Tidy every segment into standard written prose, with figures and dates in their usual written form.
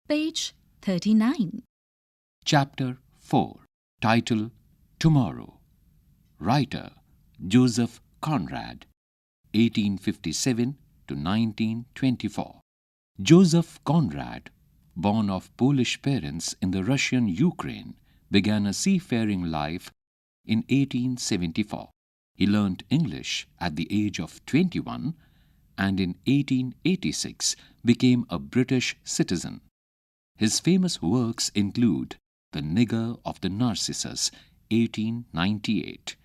Page 39. Chapter 4. Title: Tomorrow. Writer: Joseph Conrad, 1857 to 1924. Joseph Conrad, born of Polish parents in the Russian Ukraine, began a seafaring life in 1874. He learnt English at the age of 21 and in 1886 became a British citizen. His famous works include The Nigger of the Narcissus, 1898,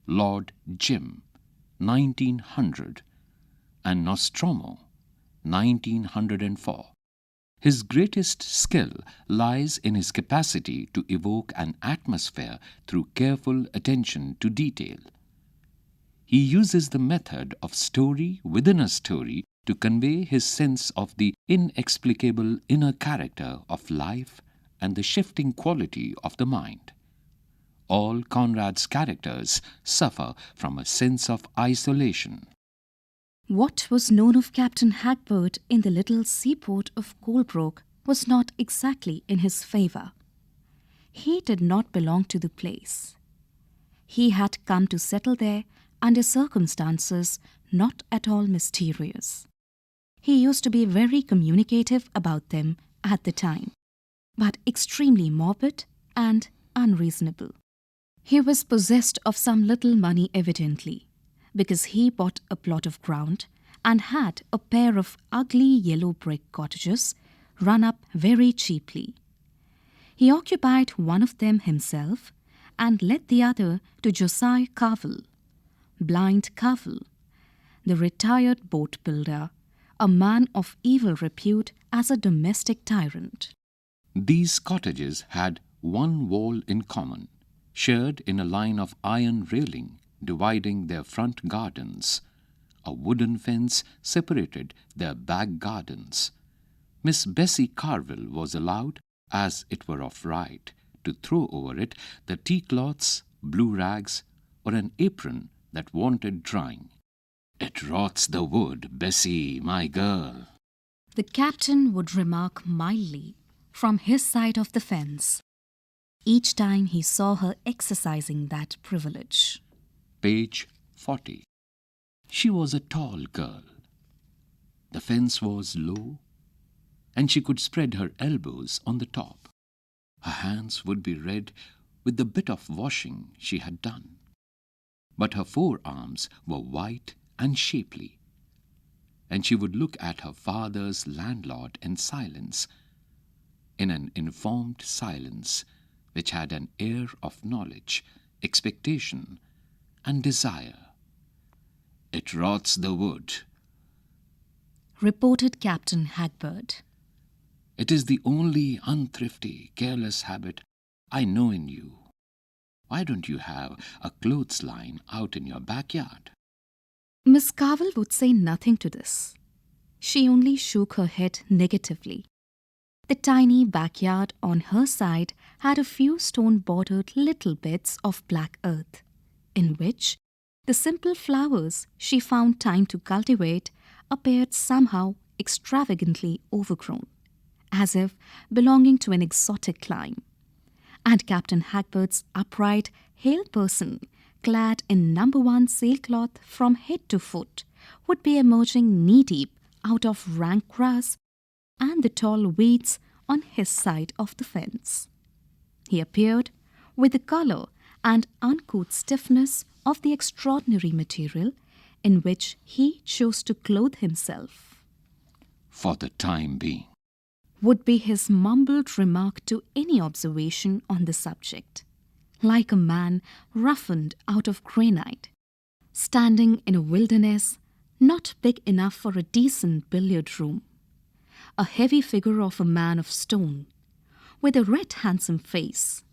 Lord Jim, 1900, and Nostromo, 1904. His greatest skill lies in his capacity to evoke an atmosphere through careful attention to detail. He uses the method of story within a story to convey his sense of the inexplicable inner character of life and the shifting quality of the mind. All Conrad's characters suffer from a sense of isolation. What was known of Captain Hagberd in the little seaport of Colebrook was not exactly in his favour. He did not belong to the place. He had come to settle there under circumstances not at all mysterious. He used to be very communicative about them at the time, but extremely morbid and unreasonable. He was possessed of some little money evidently, because he bought a plot of ground and had a pair of ugly yellow brick cottages run up very cheaply. He occupied one of them himself and let the other to Josiah Cavell, Blind Cavell, the retired boat builder, a man of evil repute as a domestic tyrant. These cottages had one wall in common, shared in a line of iron railing dividing their front gardens. A wooden fence separated their back gardens. Miss Bessie Carville was allowed, as it were of right, to throw over it the tea-cloths, blue rags, or an apron that wanted drying. "It rots the wood, Bessie, my girl," the captain would remark mildly from his side of the fence, each time he saw her exercising that privilege. Page 40. She was a tall girl. The fence was low, and she could spread her elbows on the top. Her hands would be red with the bit of washing she had done, but her forearms were white and shapely, and she would look at her father's landlord in silence, in an informed silence which had an air of knowledge, expectation, and desire. "It rots the wood," reported Captain Hagberd. "It is the only unthrifty, careless habit I know in you. Why don't you have a clothesline out in your backyard?" Miss Cavell would say nothing to this. She only shook her head negatively. The tiny backyard on her side had a few stone-bordered little beds of black earth, in which the simple flowers she found time to cultivate appeared somehow extravagantly overgrown, as if belonging to an exotic clime. And Captain Hagberd's upright, hale person, clad in #1 sailcloth from head to foot, would be emerging knee-deep out of rank grass and the tall weeds on his side of the fence. He appeared with the colour and uncouth stiffness of the extraordinary material in which he chose to clothe himself. "For the time being," would be his mumbled remark to any observation on the subject, like a man roughened out of granite, standing in a wilderness not big enough for a decent billiard room, a heavy figure of a man of stone, with a red handsome face,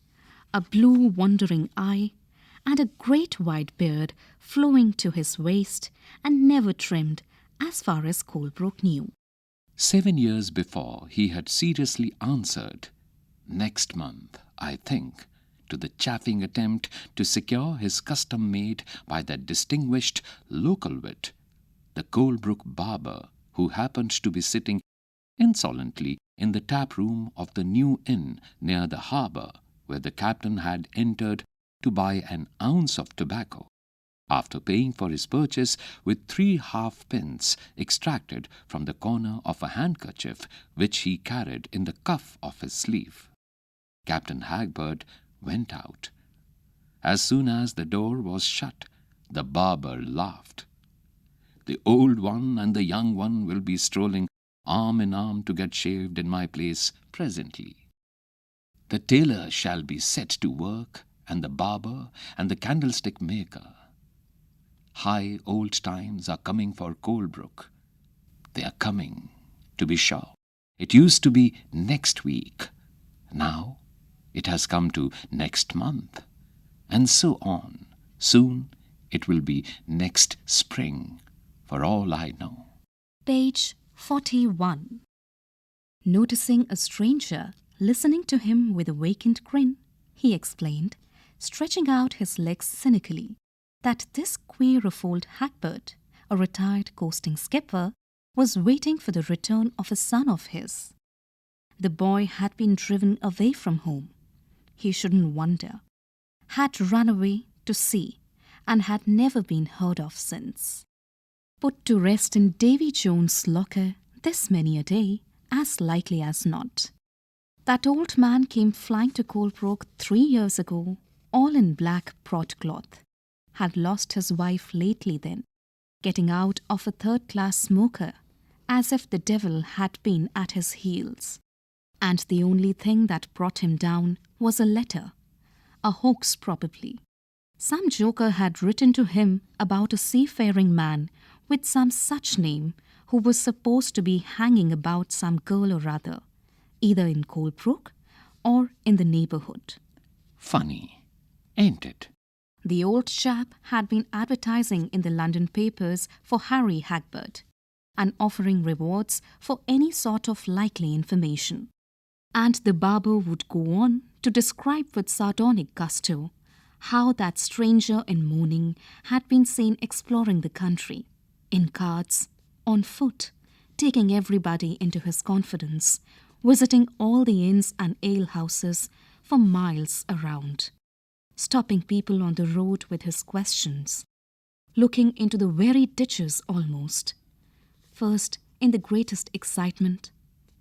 a blue wandering eye, and a great white beard flowing to his waist and never trimmed as far as Colebrook knew. 7 years before, he had seriously answered, "Next month, I think," to the chaffing attempt to secure his custom made by that distinguished local wit, the Colebrook barber, who happened to be sitting insolently in the tap room of the new inn near the harbour, where the captain had entered to buy an ounce of tobacco, after paying for his purchase with 3 halfpence extracted from the corner of a handkerchief which he carried in the cuff of his sleeve. Captain Hagberd went out. As soon as the door was shut, the barber laughed. "The old one and the young one will be strolling arm in arm to get shaved in my place presently. The tailor shall be set to work, and the barber and the candlestick maker. High old times are coming for Colebrook. They are coming, to be sure. It used to be next week. Now it has come to next month, and so on. Soon it will be next spring, for all I know." Page 41. Noticing a stranger listening to him with a vacant grin, he explained, stretching out his legs cynically, that this queer-of-old Hagberd, a retired coasting skipper, was waiting for the return of a son of his. The boy had been driven away from home. He shouldn't wonder. Had run away to sea and had never been heard of since. Put to rest in Davy Jones' locker this many a day, as likely as not. That old man came flying to Colebrook 3 years ago, all in black broadcloth. Had lost his wife lately then, getting out of a third-class smoker, as if the devil had been at his heels. And the only thing that brought him down was a letter, a hoax probably. Some joker had written to him about a seafaring man with some such name who was supposed to be hanging about some girl or other, either in Colebrook or in the neighbourhood. Funny, ain't it? The old chap had been advertising in the London papers for Harry Hagberd and offering rewards for any sort of likely information. And the barber would go on to describe with sardonic gusto how that stranger in mourning had been seen exploring the country, in carts, on foot, taking everybody into his confidence, visiting all the inns and alehouses for miles around, stopping people on the road with his questions, looking into the very ditches almost, first in the greatest excitement,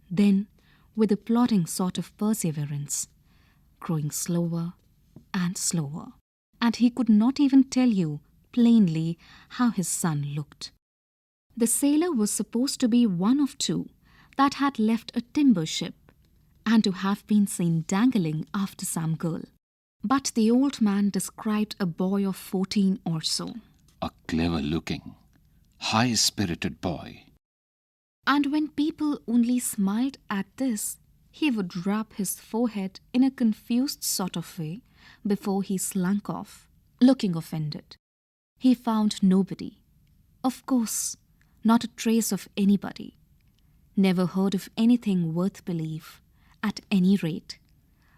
then with a plodding sort of perseverance, growing slower and slower, and he could not even tell you plainly how his son looked. The sailor was supposed to be one of 2 that had left a timber ship, and to have been seen dangling after some girl. But the old man described a boy of 14 or so. A clever-looking, high-spirited boy. And when people only smiled at this, he would rub his forehead in a confused sort of way before he slunk off, looking offended. He found nobody. Of course, not a trace of anybody. Never heard of anything worth belief, at any rate.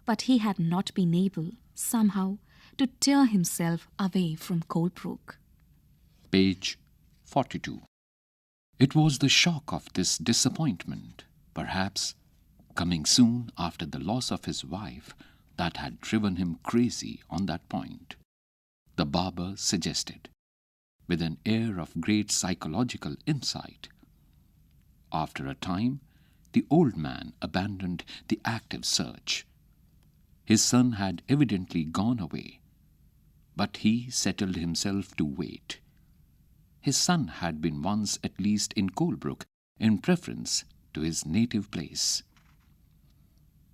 But he had not been able, somehow, to tear himself away from Colebrook. Page 42. It was the shock of this disappointment, perhaps, coming soon after the loss of his wife, that had driven him crazy on that point. The barber suggested, with an air of great psychological insight. After a time, the old man abandoned the active search. His son had evidently gone away, but he settled himself to wait. His son had been once at least in Colebrook in preference to his native place.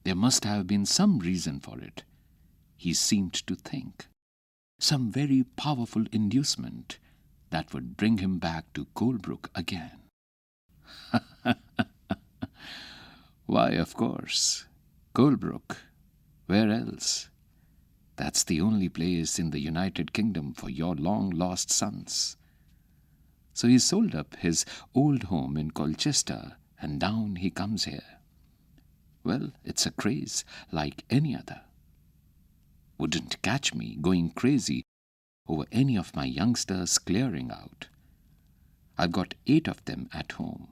There must have been some reason for it, he seemed to think. Some very powerful inducement that would bring him back to Colebrook again. Why, of course, Colebrook. Where else? That's the only place in the United Kingdom for your long-lost sons. So he sold up his old home in Colchester, and down he comes here. Well, it's a craze like any other. Wouldn't catch me going crazy over any of my youngsters clearing out. I've got 8 of them at home.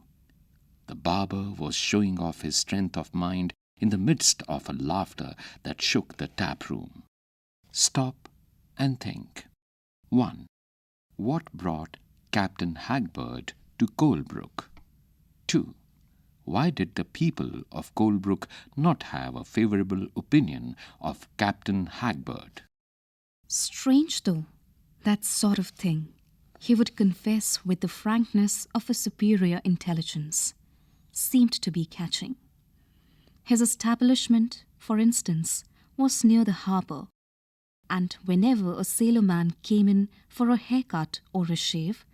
The barber was showing off his strength of mind in the midst of a laughter that shook the tap room. Stop and think. 1. What brought Captain Hagbird to Colebrook? 2. Why did the people of Colebrook not have a favourable opinion of Captain Hagbird? Strange though, that sort of thing. He would confess with the frankness of a superior intelligence, seemed to be catching. His establishment, for instance, was near the harbour, and whenever a sailorman came in for a haircut or a shave,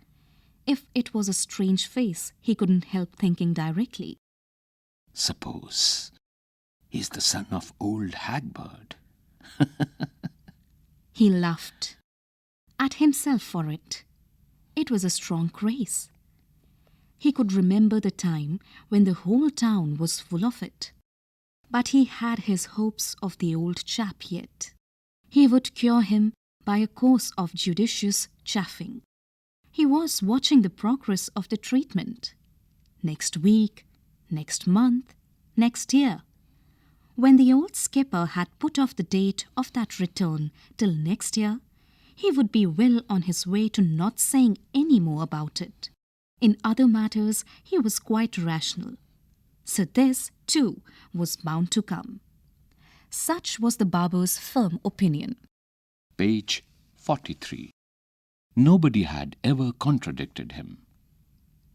if it was a strange face, he couldn't help thinking directly, Suppose he's the son of old Hagbird. He laughed at himself for it. It was a strong grace. He could remember the time when the whole town was full of it. But he had his hopes of the old chap yet. He would cure him by a course of judicious chaffing. He was watching the progress of the treatment. Next week, next month, next year. When the old skipper had put off the date of that return till next year, he would be well on his way to not saying any more about it. In other matters, he was quite rational. So this, too, was bound to come. Such was the barber's firm opinion. Page 43. Nobody had ever contradicted him.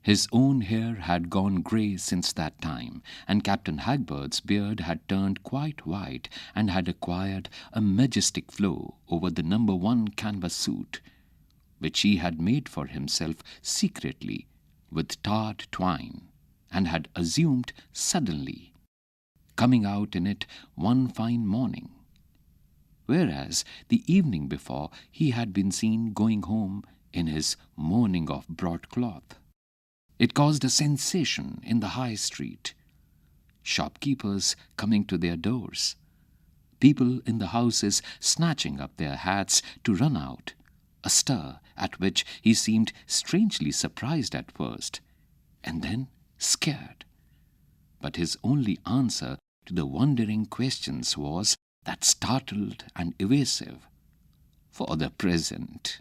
His own hair had gone grey since that time, and Captain Hagbird's beard had turned quite white and had acquired a majestic flow over the No. 1 canvas suit, which he had made for himself secretly with tarred twine, and had assumed suddenly, coming out in it one fine morning, whereas the evening before he had been seen going home in his mourning of broadcloth. It caused a sensation in the high street. Shopkeepers coming to their doors, people in the houses snatching up their hats to run out, a stir at which he seemed strangely surprised at first, and then scared. But his only answer to the wondering questions was that startled and evasive, "For the present."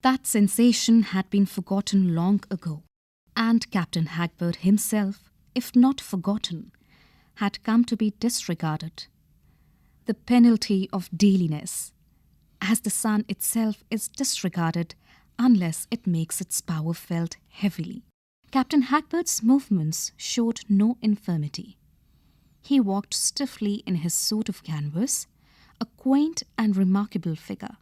That sensation had been forgotten long ago, and Captain Hagbird himself, if not forgotten, had come to be disregarded. The penalty of dailiness, as the sun itself is disregarded unless it makes its power felt heavily. Captain Hagbird's movements showed no infirmity. He walked stiffly in his suit of canvas, a quaint and remarkable figure.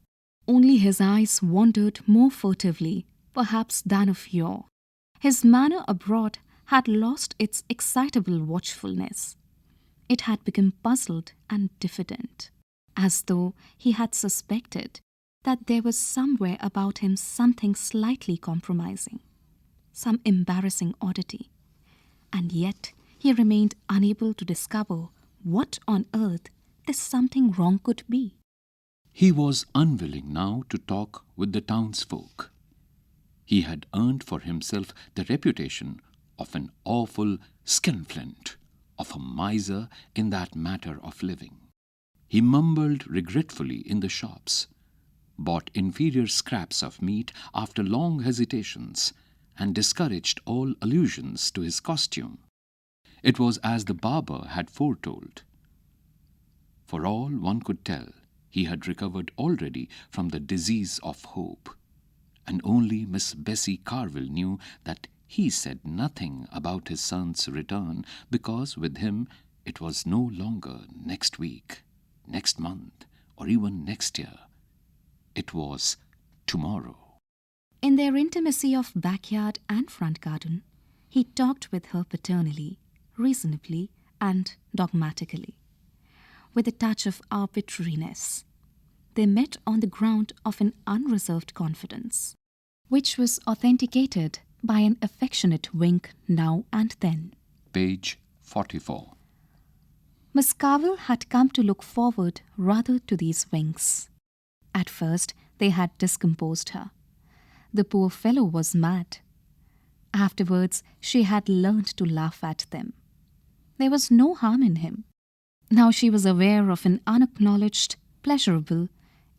Only his eyes wandered more furtively, perhaps, than of yore. His manner abroad had lost its excitable watchfulness. It had become puzzled and diffident, as though he had suspected that there was somewhere about him something slightly compromising, some embarrassing oddity, and yet he remained unable to discover what on earth this something wrong could be. He was unwilling now to talk with the townsfolk. He had earned for himself the reputation of an awful skinflint, of a miser in that matter of living. He mumbled regretfully in the shops, bought inferior scraps of meat after long hesitations, and discouraged all allusions to his costume. It was as the barber had foretold. For all one could tell, he had recovered already from the disease of hope, and only Miss Bessie Carville knew that he said nothing about his son's return, because with him it was no longer next week, next month, or even next year. It was tomorrow. In their intimacy of backyard and front garden, he talked with her paternally, reasonably, and dogmatically, with a touch of arbitrariness. They met on the ground of an unreserved confidence, which was authenticated by an affectionate wink now and then. Page 44. Miss Carville had come to look forward rather to these winks. At first they had discomposed her. The poor fellow was mad. Afterwards, she had learned to laugh at them. There was no harm in him. Now she was aware of an unacknowledged, pleasurable,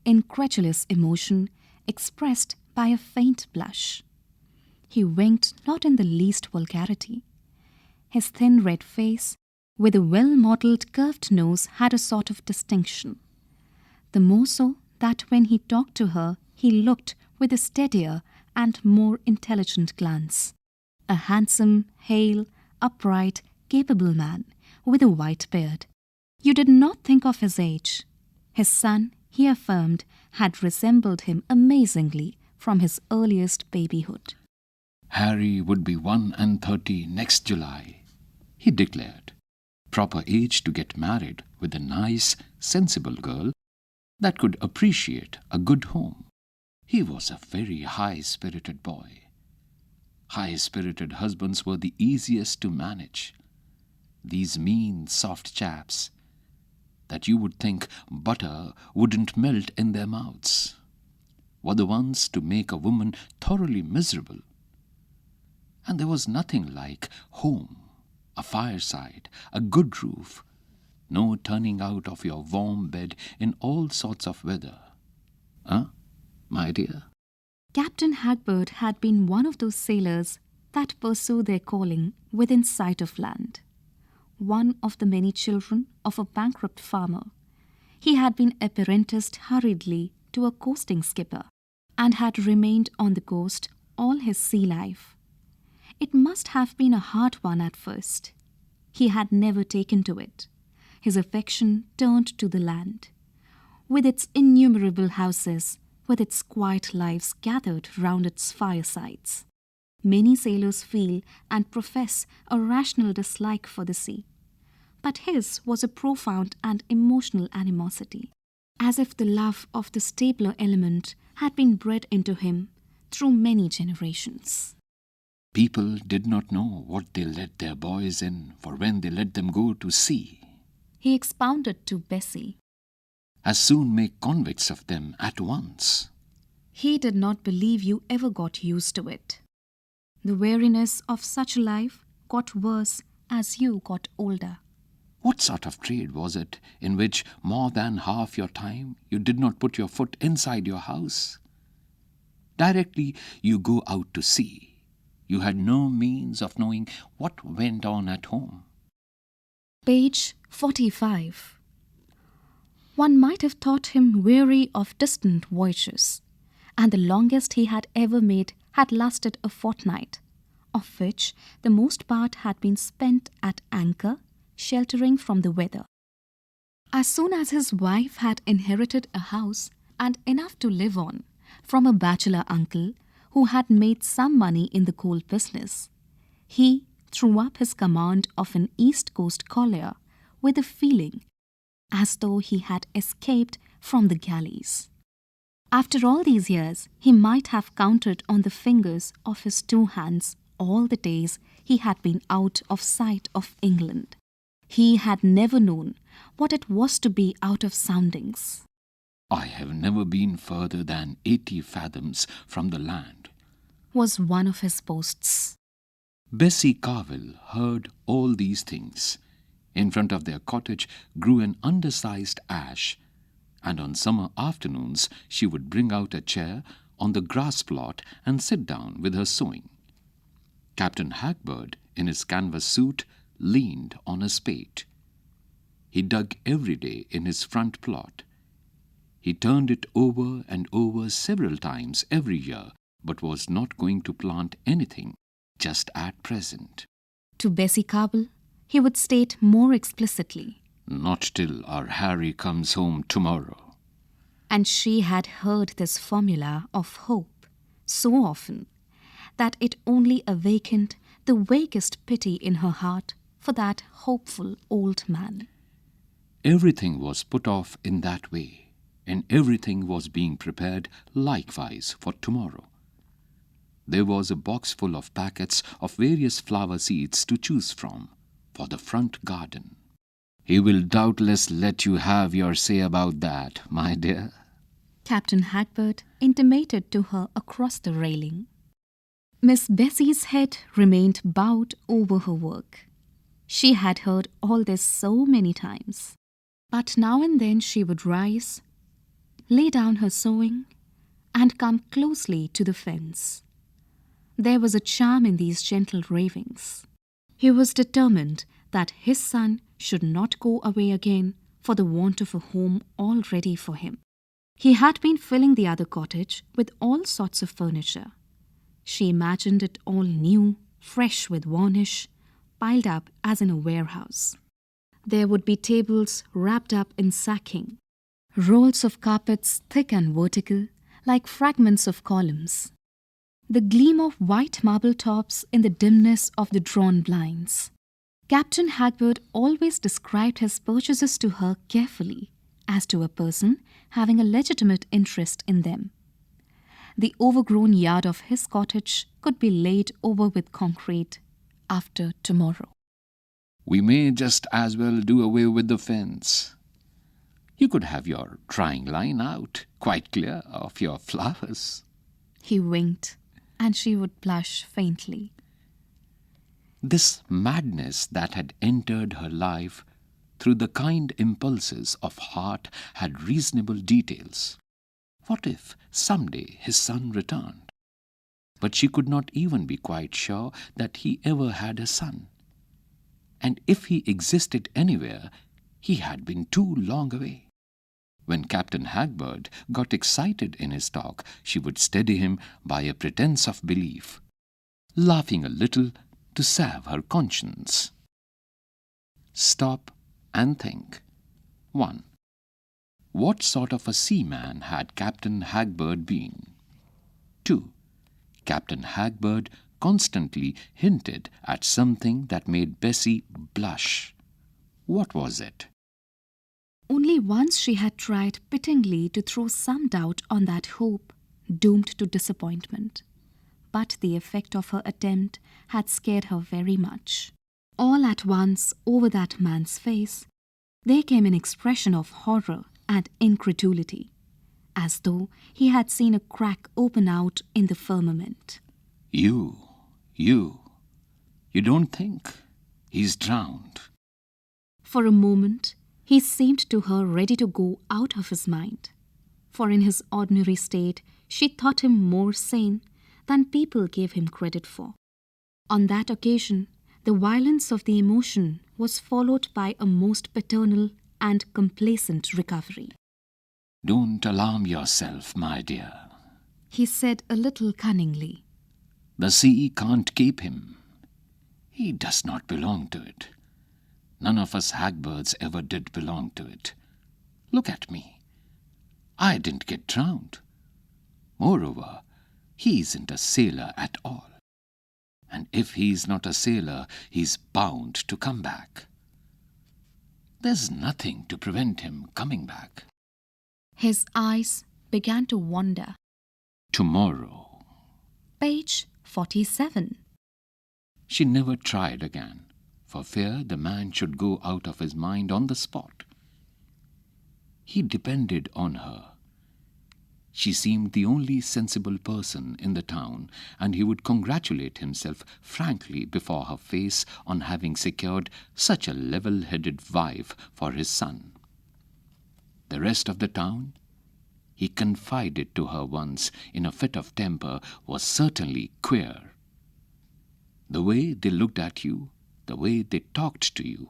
incredulous emotion expressed by a faint blush. He winked not in the least vulgarity. His thin red face, with a well-modelled curved nose, had a sort of distinction. The more so that when he talked to her, he looked with a steadier and more intelligent glance. A handsome, hale, upright, capable man with a white beard. You did not think of his age. His son, he affirmed, had resembled him amazingly from his earliest babyhood. Harry would be 31 next July, he declared. Proper age to get married with a nice, sensible girl that could appreciate a good home. He was a very high-spirited boy. High-spirited husbands were the easiest to manage. These mean, soft chaps that you would think butter wouldn't melt in their mouths were the ones to make a woman thoroughly miserable. And there was nothing like home, a fireside, a good roof, no turning out of your warm bed in all sorts of weather. Huh, my dear? Captain Hagberd had been one of those sailors that pursue their calling within sight of land. One of the many children of a bankrupt farmer, he had been apprenticed hurriedly to a coasting skipper and had remained on the coast all his sea life. It must have been a hard one at first. He had never taken to it. His affection turned to the land, with its innumerable houses, with its quiet lives gathered round its firesides. Many sailors feel and profess a rational dislike for the sea, but his was a profound and emotional animosity, as if the love of the stabler element had been bred into him through many generations. People did not know what they let their boys in for when they let them go to sea. He expounded to Bessie. As soon make convicts of them at once. He did not believe you ever got used to it. The weariness of such a life got worse as you got older. What sort of trade was it in which more than half your time you did not put your foot inside your house? Directly you go out to sea, you had no means of knowing what went on at home. Page 45. One might have thought him weary of distant voyages, and the longest he had ever made had lasted a fortnight, of which the most part had been spent at anchor, sheltering from the weather. As soon as his wife had inherited a house and enough to live on from a bachelor uncle who had made some money in the coal business, he threw up his command of an East Coast collier with a feeling as though he had escaped from the galleys. After all these years, he might have counted on the fingers of his two hands all the days he had been out of sight of England. He had never known what it was to be out of soundings. I have never been further than 80 fathoms from the land, was one of his boasts. Bessie Carville heard all these things. In front of their cottage grew an undersized ash, and on summer afternoons she would bring out a chair on the grass plot and sit down with her sewing. Captain Hagberd, in his canvas suit, leaned on a spade. He dug every day in his front plot. He turned it over and over several times every year, but was not going to plant anything just at present. To Bessie Carville, he would state more explicitly, "Not till our Harry comes home tomorrow." And she had heard this formula of hope so often that it only awakened the vaguest pity in her heart for that hopeful old man. Everything was put off in that way, and everything was being prepared likewise for tomorrow. There was a box full of packets of various flower seeds to choose from for the front garden. "He will doubtless let you have your say about that, my dear," Captain Hagberd intimated to her across the railing. Miss Bessie's head remained bowed over her work. She had heard all this so many times. But now and then she would rise, lay down her sewing, and come closely to the fence. There was a charm in these gentle ravings. He was determined that his son should not go away again for the want of a home all ready for him. He had been filling the other cottage with all sorts of furniture. She imagined it all new, fresh with varnish, piled up as in a warehouse. There would be tables wrapped up in sacking, rolls of carpets thick and vertical, like fragments of columns, the gleam of white marble tops in the dimness of the drawn blinds. Captain Hagberd always described his purchases to her carefully, as to a person having a legitimate interest in them. The overgrown yard of his cottage could be laid over with concrete after tomorrow. We may just as well do away with the fence. You could have your drying line out, quite clear of your flowers. He winked, and she would blush faintly. This madness that had entered her life through the kind impulses of heart had reasonable details. What if someday his son returned? But she could not even be quite sure that he ever had a son. And if he existed anywhere, he had been too long away. When Captain Hagberd got excited in his talk, she would steady him by a pretense of belief, laughing a little to salve her conscience. Stop and think. 1. What sort of a seaman had Captain Hagberd been? 2. Captain Hagberd constantly hinted at something that made Bessie blush. What was it? Only once she had tried pityingly to throw some doubt on that hope, doomed to disappointment. But the effect of her attempt had scared her very much. All at once, over that man's face, there came an expression of horror and incredulity, as though he had seen a crack open out in the firmament. You don't think he's drowned? For a moment, he seemed to her ready to go out of his mind, for in his ordinary state she thought him more sane than people gave him credit for. On that occasion, the violence of the emotion was followed by a most paternal and complacent recovery. Don't alarm yourself, my dear, he said a little cunningly. The sea can't keep him. He does not belong to it. None of us Hagberds ever did belong to it. Look at me. I didn't get drowned. Moreover, he isn't a sailor at all. And if he's not a sailor, he's bound to come back. There's nothing to prevent him coming back. His eyes began to wander. Tomorrow. Page 47. She never tried again, for fear the man should go out of his mind on the spot. He depended on her. She seemed the only sensible person in the town, and he would congratulate himself frankly before her face on having secured such a level-headed wife for his son. The rest of the town, he confided to her once in a fit of temper, was certainly queer. The way they looked at you, the way they talked to you.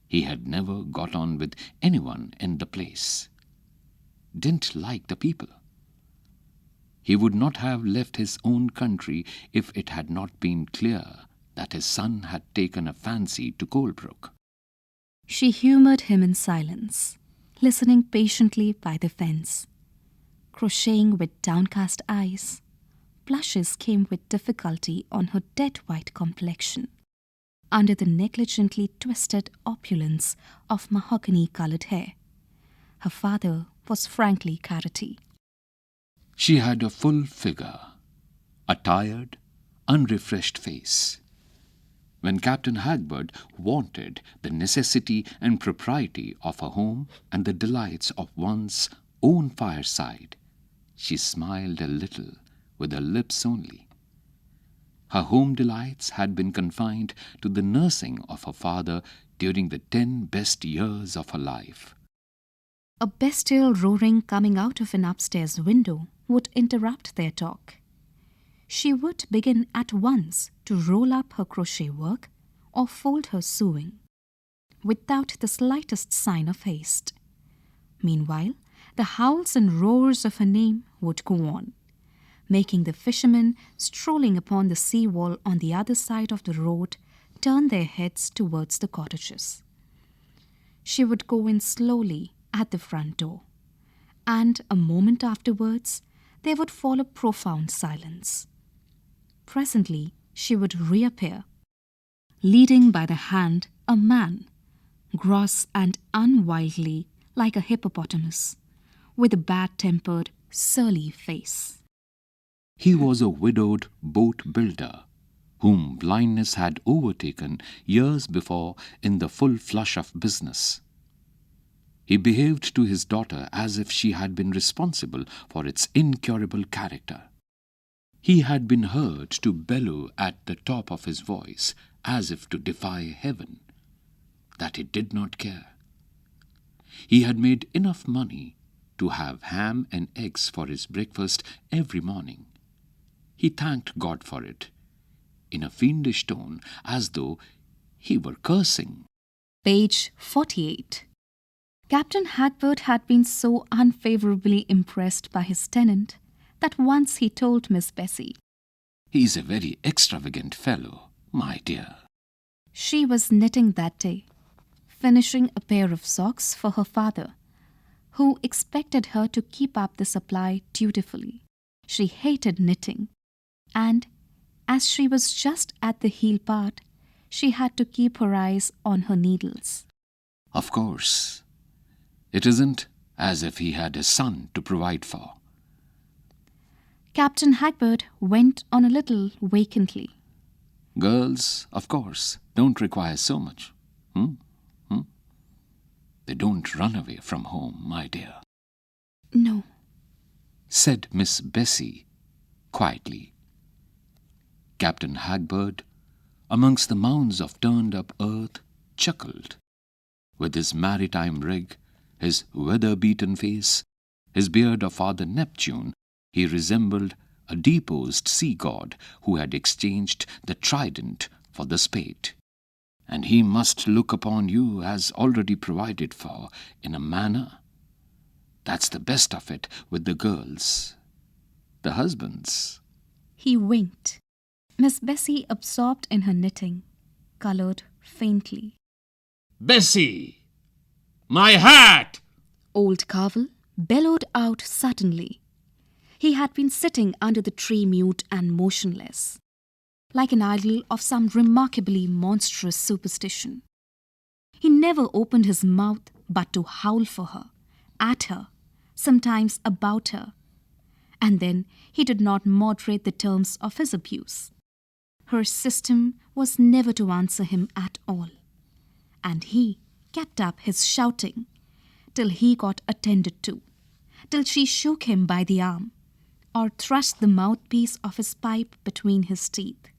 He had never got on with anyone in the place. Didn't like the people. He would not have left his own country if it had not been clear that his son had taken a fancy to Colebrook. She humoured him in silence, listening patiently by the fence. Crocheting with downcast eyes, blushes came with difficulty on her dead-white complexion, under the negligently twisted opulence of mahogany-coloured hair. Her father was frankly carroty. She had a full figure, a tired, unrefreshed face. When Captain Hagberd wanted the necessity and propriety of a home and the delights of one's own fireside, she smiled a little with her lips only, Her home delights had been confined to the nursing of her father during the 10 best years of her life. A bestial roaring coming out of an upstairs window would interrupt their talk. She would begin at once to roll up her crochet work or fold her sewing, without the slightest sign of haste. Meanwhile, the howls and roars of her name would go on, making the fishermen strolling upon the sea wall on the other side of the road turn their heads towards the cottages. She would go in slowly at the front door, and a moment afterwards there would fall a profound silence. Presently she would reappear, leading by the hand a man, gross and unwieldy like a hippopotamus, with a bad-tempered, surly face. He was a widowed boat builder, whom blindness had overtaken years before in the full flush of business. He behaved to his daughter as if she had been responsible for its incurable character. He had been heard to bellow at the top of his voice, as if to defy heaven, that he did not care. He had made enough money to have ham and eggs for his breakfast every morning. He thanked God for it, in a fiendish tone, as though he were cursing. Page 48. Captain Hagbert had been so unfavourably impressed by his tenant that once he told Miss Bessie, "He is a very extravagant fellow, my dear." She was knitting that day, finishing a pair of socks for her father, who expected her to keep up the supply dutifully. She hated knitting, and as she was just at the heel part, she had to keep her eyes on her needles. Of course, it isn't as if he had a son to provide for. Captain Hagbert went on a little vacantly. Girls, of course, don't require so much. They don't run away from home, my dear. No, Said Miss Bessie quietly. Captain Hagbert, amongst the mounds of turned-up earth, chuckled. With his maritime rig, his weather-beaten face, his beard of Father Neptune, he resembled a deposed sea god who had exchanged the trident for the spade. And he must look upon you as already provided for in a manner. That's the best of it with the girls. The husbands. he winked. Miss Bessie, absorbed in her knitting, coloured faintly. Bessie! My hat! Old Carvel bellowed out suddenly. He had been sitting under the tree mute and motionless, like an idol of some remarkably monstrous superstition. He never opened his mouth but to howl for her, at her, sometimes about her, and then he did not moderate the terms of his abuse. Her system was never to answer him at all, and he kept up his shouting till he got attended to, till she shook him by the arm, or thrust the mouthpiece of his pipe between his teeth.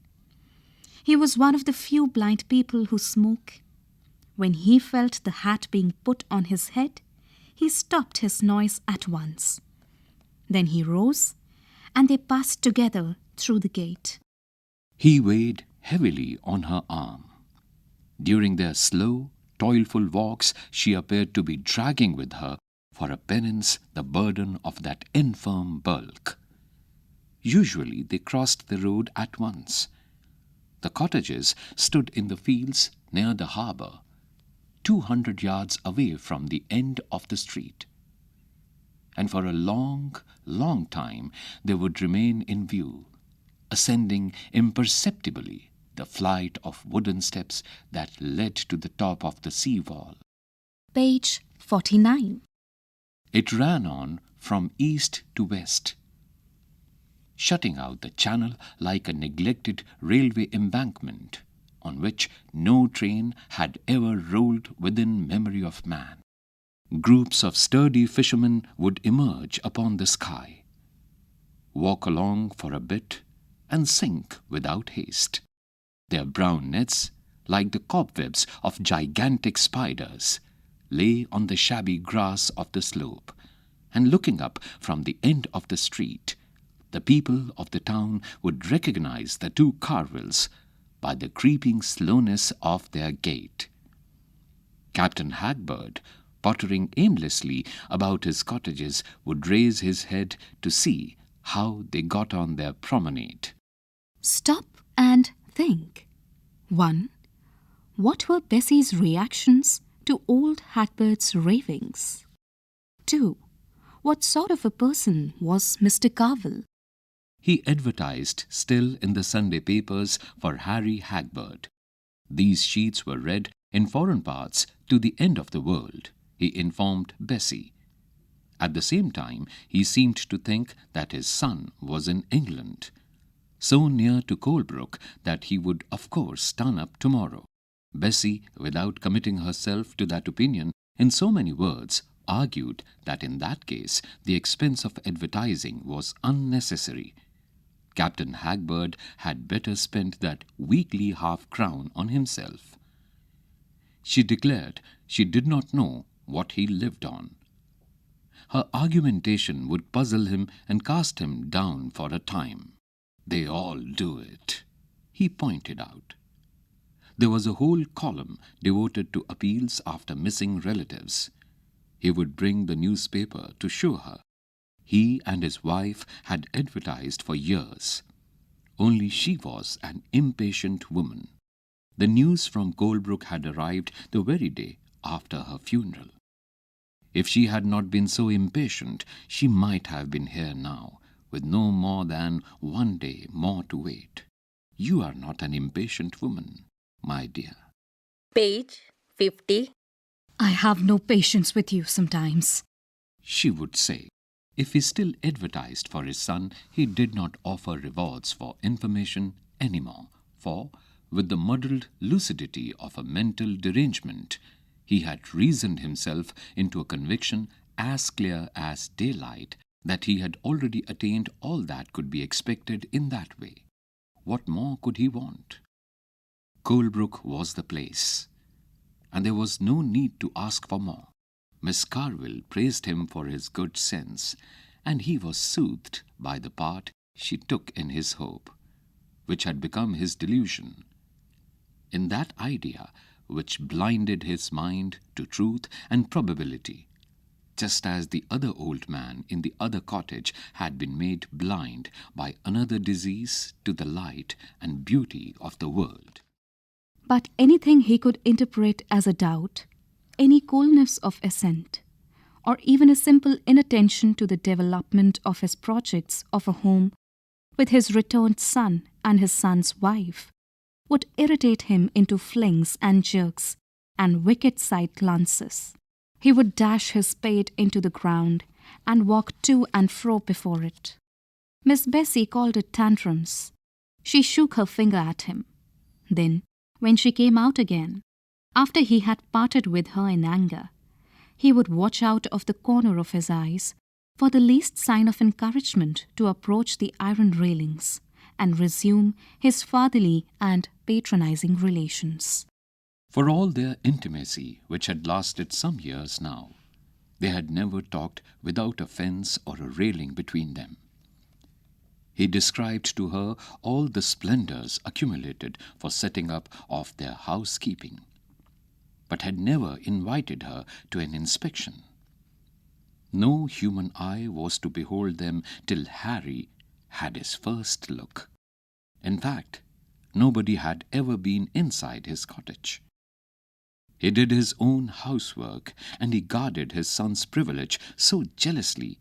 He was one of the few blind people who smoke. When he felt the hat being put on his head, he stopped his noise at once. Then he rose, and they passed together through the gate. He weighed heavily on her arm. During their slow, toilful walks, she appeared to be dragging with her for a penance the burden of that infirm bulk. Usually they crossed the road at once. The cottages stood in the fields near the harbour, 200 yards away from the end of the street. And for a long, long time they would remain in view, ascending imperceptibly the flight of wooden steps that led to the top of the sea wall. Page 49. It ran on from east to west, shutting out the channel like a neglected railway embankment on which no train had ever rolled within memory of man. Groups of sturdy fishermen would emerge upon the sky, walk along for a bit, and sink without haste. Their brown nets, like the cobwebs of gigantic spiders, lay on the shabby grass of the slope, and looking up from the end of the street, the people of the town would recognize the two Carvilles by the creeping slowness of their gait. Captain Hagbird, pottering aimlessly about his cottages, would raise his head to see how they got on their promenade. Stop and think. 1. What were Bessie's reactions to old Hagbird's ravings? 2. What sort of a person was Mr. Carville? He advertised still in the Sunday papers for Harry Hagbird. These sheets were read in foreign parts to the end of the world, he informed Bessie. At the same time, he seemed to think that his son was in England, so near to Colebrook that he would of course turn up tomorrow. Bessie, without committing herself to that opinion in so many words, argued that in that case the expense of advertising was unnecessary. Captain Hagbird had better spend that weekly half-crown on himself. She declared she did not know what he lived on. Her argumentation would puzzle him and cast him down for a time. They all do it, he pointed out. There was a whole column devoted to appeals after missing relatives. He would bring the newspaper to show her. He and his wife had advertised for years. Only she was an impatient woman. The news from Colebrook had arrived the very day after her funeral. If she had not been so impatient, she might have been here now, with no more than 1 day more to wait. You are not an impatient woman, my dear. Page 50. I have no patience with you sometimes, she would say. If he still advertised for his son, he did not offer rewards for information any more, for, with the muddled lucidity of a mental derangement, he had reasoned himself into a conviction as clear as daylight that he had already attained all that could be expected in that way. What more could he want? Colebrook was the place, and there was no need to ask for more. Miss Carville praised him for his good sense, and he was soothed by the part she took in his hope, which had become his delusion. In that idea which blinded his mind to truth and probability, just as the other old man in the other cottage had been made blind by another disease to the light and beauty of the world. but anything he could interpret as a doubt, any coolness of assent, or even a simple inattention to the development of his projects of a home with his returned son and his son's wife, would irritate him into flings and jerks and wicked side glances. He would dash his spade into the ground and walk to and fro before it. Miss Bessie called it tantrums. She shook her finger at him. Then, when she came out again, after he had parted with her in anger, he would watch out of the corner of his eyes for the least sign of encouragement to approach the iron railings and resume his fatherly and patronizing relations. For all their intimacy, which had lasted some years now, they had never talked without a fence or a railing between them. He described to her all the splendors accumulated for setting up of their housekeeping, but had never invited her to an inspection. No human eye was to behold them till Harry had his first look. In fact, nobody had ever been inside his cottage. He did his own housework, and he guarded his son's privilege so jealously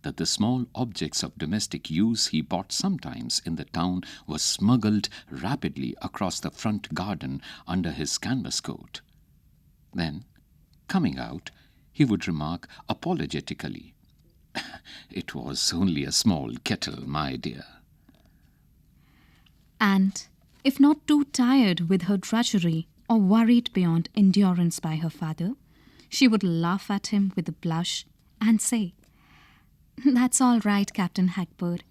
that the small objects of domestic use he bought sometimes in the town were smuggled rapidly across the front garden under his canvas coat. Then, coming out, he would remark apologetically, "It was only a small kettle, my dear." And, if not too tired with her drudgery or worried beyond endurance by her father, she would laugh at him with a blush and say, "That's all right, Captain Hagbird.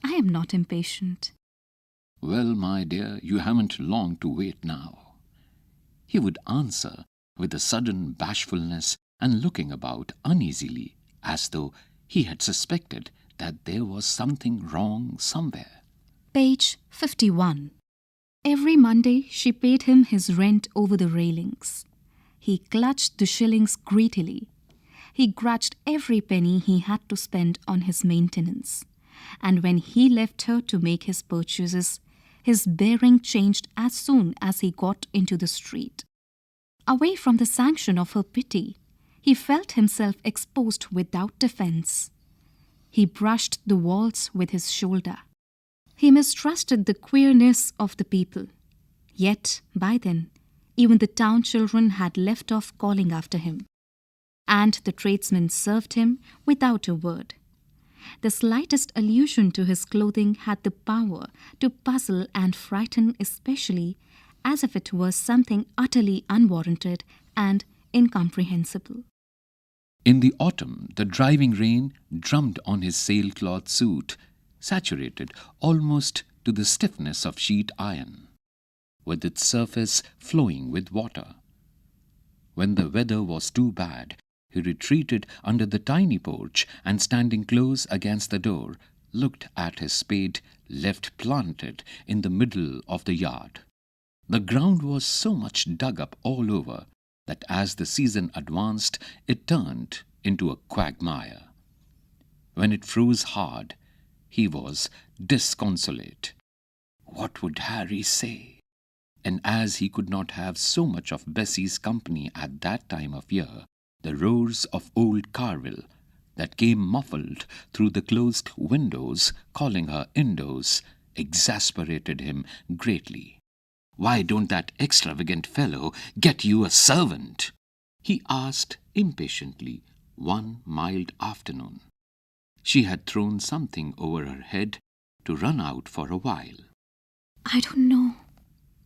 I am not impatient." "Well, my dear, you haven't long to wait now," he would answer with a sudden bashfulness and looking about uneasily as though he had suspected that there was something wrong somewhere. Page 51. Every Monday she paid him his rent over the railings. He clutched the shillings greedily. He grudged every penny he had to spend on his maintenance. And when he left her to make his purchases, his bearing changed as soon as he got into the street. Away from the sanction of her pity, he felt himself exposed without defense. He brushed the walls with his shoulder. He mistrusted the queerness of the people. Yet, by then, even the town children had left off calling after him, and the tradesmen served him without a word. The slightest allusion to his clothing had the power to puzzle and frighten, especially as if it was something utterly unwarranted and incomprehensible. In the autumn, the driving rain drummed on his sailcloth suit, saturated almost to the stiffness of sheet iron, with its surface flowing with water. When the weather was too bad, he retreated under the tiny porch and, standing close against the door, looked at his spade left planted in the middle of the yard. The ground was so much dug up all over that as the season advanced it turned into a quagmire. When it froze hard, he was disconsolate. What would Harry say? And as he could not have so much of Bessie's company at that time of year, the roars of old Carville that came muffled through the closed windows, calling her indoors, exasperated him greatly. "Why don't that extravagant fellow get you a servant?" he asked impatiently one mild afternoon. She had thrown something over her head to run out for a while. "I don't know,"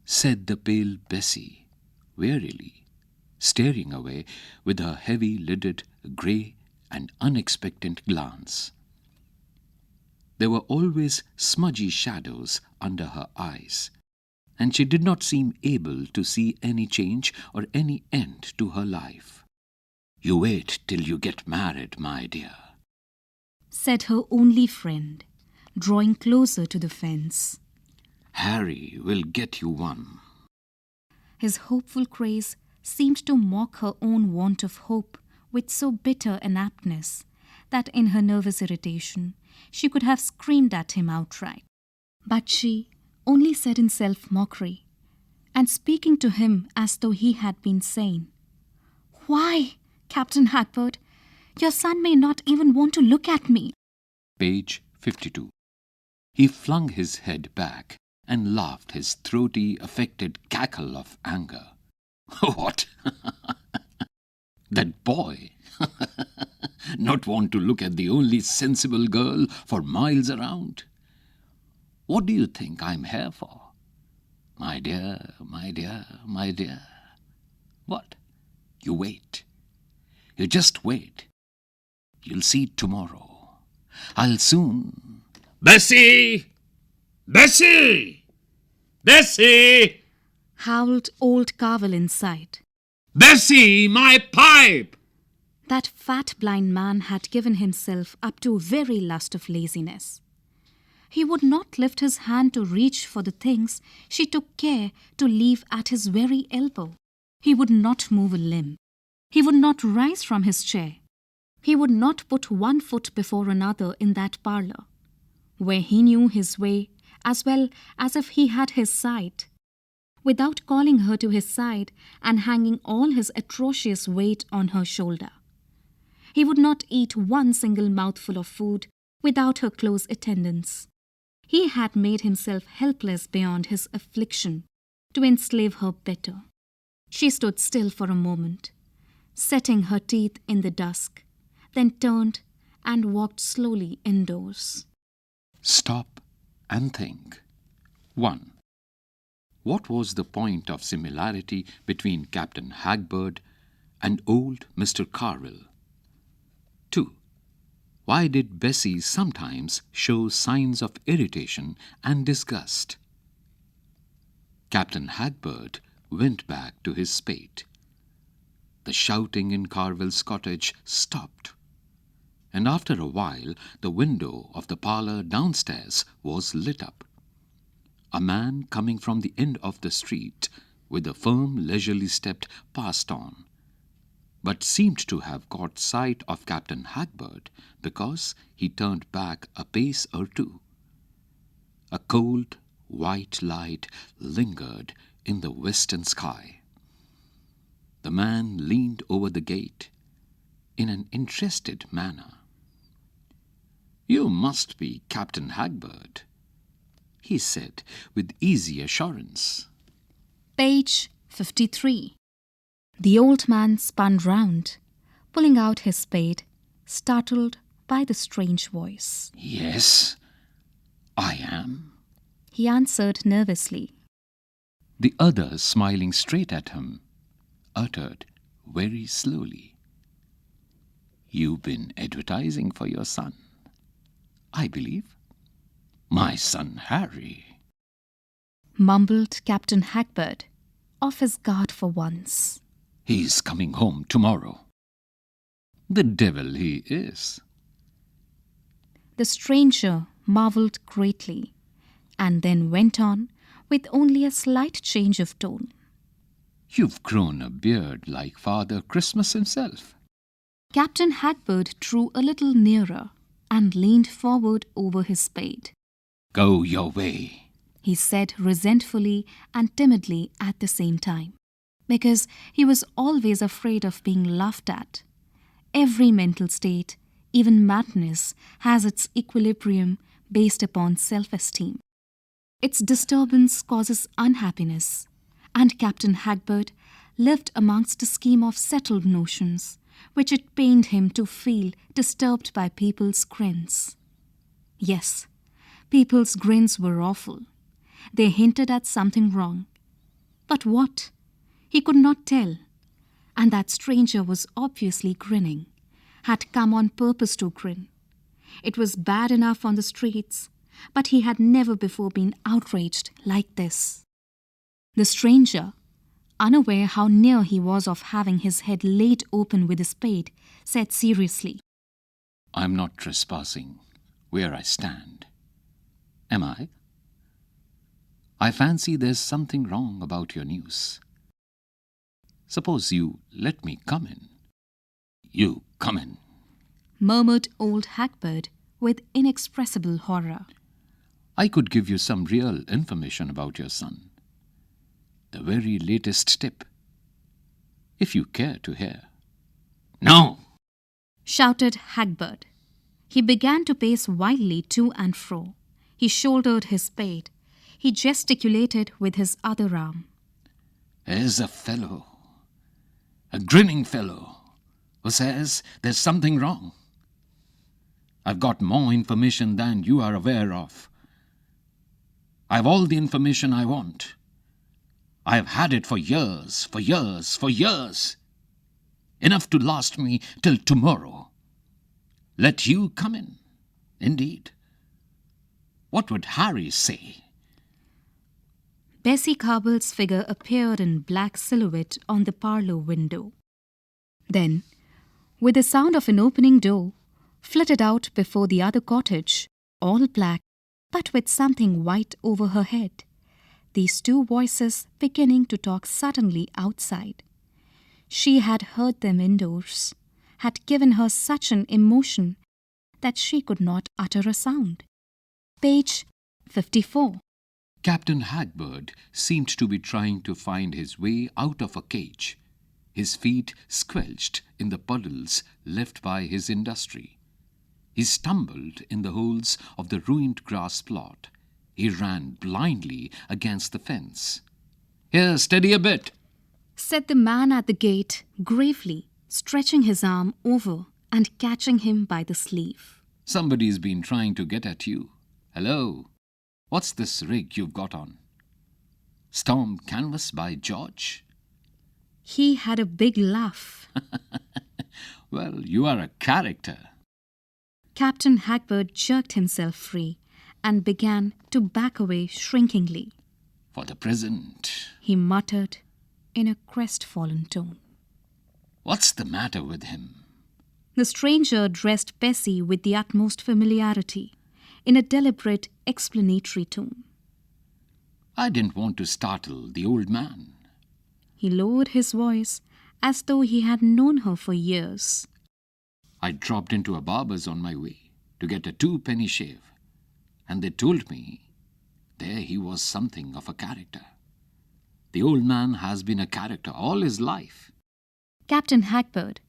said the pale Bessie, wearily, staring away with her heavy-lidded, grey and unexpectant glance. There were always smudgy shadows under her eyes, and she did not seem able to see any change or any end to her life. "You wait till you get married, my dear," said her only friend, drawing closer to the fence. "Harry will get you one." His hopeful craze seemed to mock her own want of hope with so bitter an aptness that in her nervous irritation she could have screamed at him outright. But she only said in self-mockery, and speaking to him as though he had been sane, "Why, Captain Hagbard, your son may not even want to look at me." Page 52. He flung his head back and laughed his throaty, affected cackle of anger. "What? That boy? Not want to look at the only sensible girl for miles around? What do you think I'm here for? My dear, my dear, my dear. What? You wait. You just wait. You'll see tomorrow. I'll soon—" Bessie! Bessie! Bessie! howled old Carville inside. Bessie, my pipe! That fat blind man had given himself up to very lust of laziness. He would not lift his hand to reach for the things she took care to leave at his very elbow. He would not move a limb. He would not rise from his chair. He would not put one foot before another in that parlour, where he knew his way as well as if he had his sight, without calling her to his side and hanging all his atrocious weight on her shoulder. He would not eat one single mouthful of food without her close attendance. He had made himself helpless beyond his affliction to enslave her better. She stood still for a moment, setting her teeth in the dusk, then turned and walked slowly indoors. Stop and think. 1. What was the point of similarity between Captain Hagbard and old Mr. Carville? 2. Why did Bessie sometimes show signs of irritation and disgust? Captain Hagberd went back to his spade. The shouting in Carville's cottage stopped, and after a while the window of the parlour downstairs was lit up. A man coming from the end of the street with a firm, leisurely step passed on, but seemed to have caught sight of Captain Hagberd because he turned back a pace or two. A cold, white light lingered in the western sky. The man leaned over the gate in an interested manner. "You must be Captain Hagberd," he said with easy assurance. Page 53. The old man spun round, pulling out his spade, startled by the strange voice. "Yes, I am," He answered nervously. the other, smiling straight at him, uttered very slowly, "You've been advertising for your son, I believe. My son Harry." Mumbled Captain Hagberd, off his guard for once. "He's coming home tomorrow." "The devil he is." The stranger marvelled greatly, and then went on with only a slight change of tone. "You've grown a beard like Father Christmas himself." Captain Hagberd drew a little nearer and leaned forward over his spade. "Go your way," He said resentfully and timidly at the same time, because he was always afraid of being laughed at. Every mental state, even madness, has its equilibrium based upon self-esteem. Its disturbance causes unhappiness, and Captain Hagberd lived amongst a scheme of settled notions, which it pained him to feel disturbed by people's grins. Yes, people's grins were awful. They hinted at something wrong. But what? He could not tell. And that stranger was obviously grinning, had come on purpose to grin. It was bad enough on the streets, but he had never before been outraged like this. The stranger, unaware how near he was of having his head laid open with a spade, said seriously, "I'm not trespassing where I stand. Am I? I fancy there's something wrong about your news. Suppose you let me come in." "You come in." murmured old Hagberd with inexpressible horror. "I could give you some real information about your son. The very latest tip, if you care to hear." "No!" shouted Hagberd. He began to pace wildly to and fro. He shouldered his spade. He gesticulated with his other arm. "There's a fellow, a grinning fellow, who says there's something wrong. I've got more information than you are aware of. I've all the information I want. I've had it for years, for years, for years. Enough to last me till tomorrow. Let you come in, indeed. What would Harry say?" Bessie Carbell's figure appeared in black silhouette on the parlour window. Then, with the sound of an opening door, flitted out before the other cottage, all black, but with something white over her head. These two voices beginning to talk suddenly outside. She had heard them indoors, had given her such an emotion that she could not utter a sound. Page 54. Captain Hagberd seemed to be trying to find his way out of a cage, his feet squelched in the puddles left by his industry. He stumbled in the holes of the ruined grass plot. He ran blindly against the fence. "Here, steady a bit," said the man at the gate gravely, stretching his arm over and catching him by the sleeve. "Somebody's been trying to get at you. Hello, what's this rig you've got on? Storm canvas, by George?" He had a big laugh. "Well, you are a character." Captain Hagberd jerked himself free and began to back away shrinkingly. For the present. he muttered in a crestfallen tone. What's the matter with him? The stranger addressed Bessie with the utmost familiarity, in a deliberate explanatory tone. I didn't want to startle the old man. He lowered his voice as though he had known her for years. I dropped into a barber's on my way to get a 2-penny shave, and they told me there he was something of a character. The old man has been a character all his life. Captain Hagbird,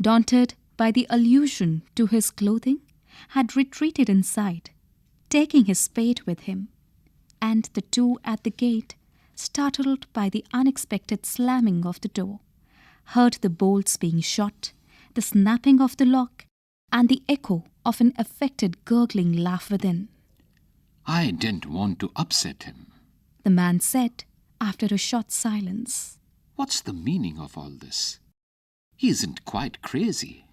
daunted by the allusion to his clothing, had retreated inside, taking his spade with him, and the two at the gate, startled by the unexpected slamming of the door, heard the bolts being shot, the snapping of the lock, and the echo of an affected gurgling laugh within. I didn't want to upset him. The man said after a short silence. What's the meaning of all this? He isn't quite crazy,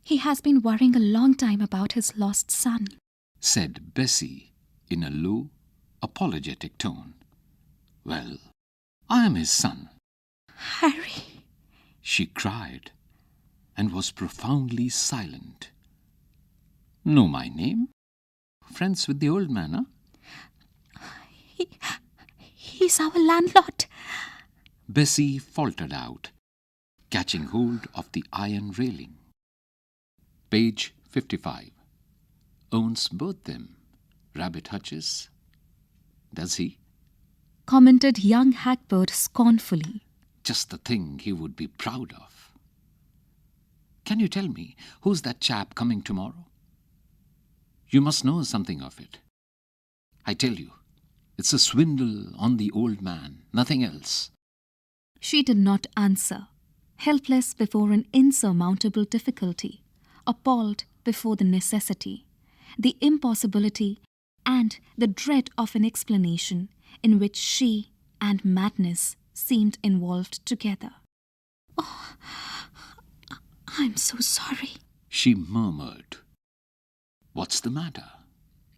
He has been worrying a long time about his lost son. said Bessie in a low, apologetic tone. Well, I am his son, Harry, she cried, and was profoundly silent. Know my name? Friends with the old man, huh? he's our landlord. Bessie faltered out, catching hold of the iron railing. Page 55. Owns both them. Rabbit hutches. Does he? Commented young Hagbird scornfully. Just the thing he would be proud of. Can you tell me who's that chap coming tomorrow? You must know something of it. I tell you, it's a swindle on the old man, nothing else. She did not answer, helpless before an insurmountable difficulty, appalled before the necessity, the impossibility, and the dread of an explanation in which she and madness seemed involved together. "Oh, I'm so sorry," she murmured. What's the matter?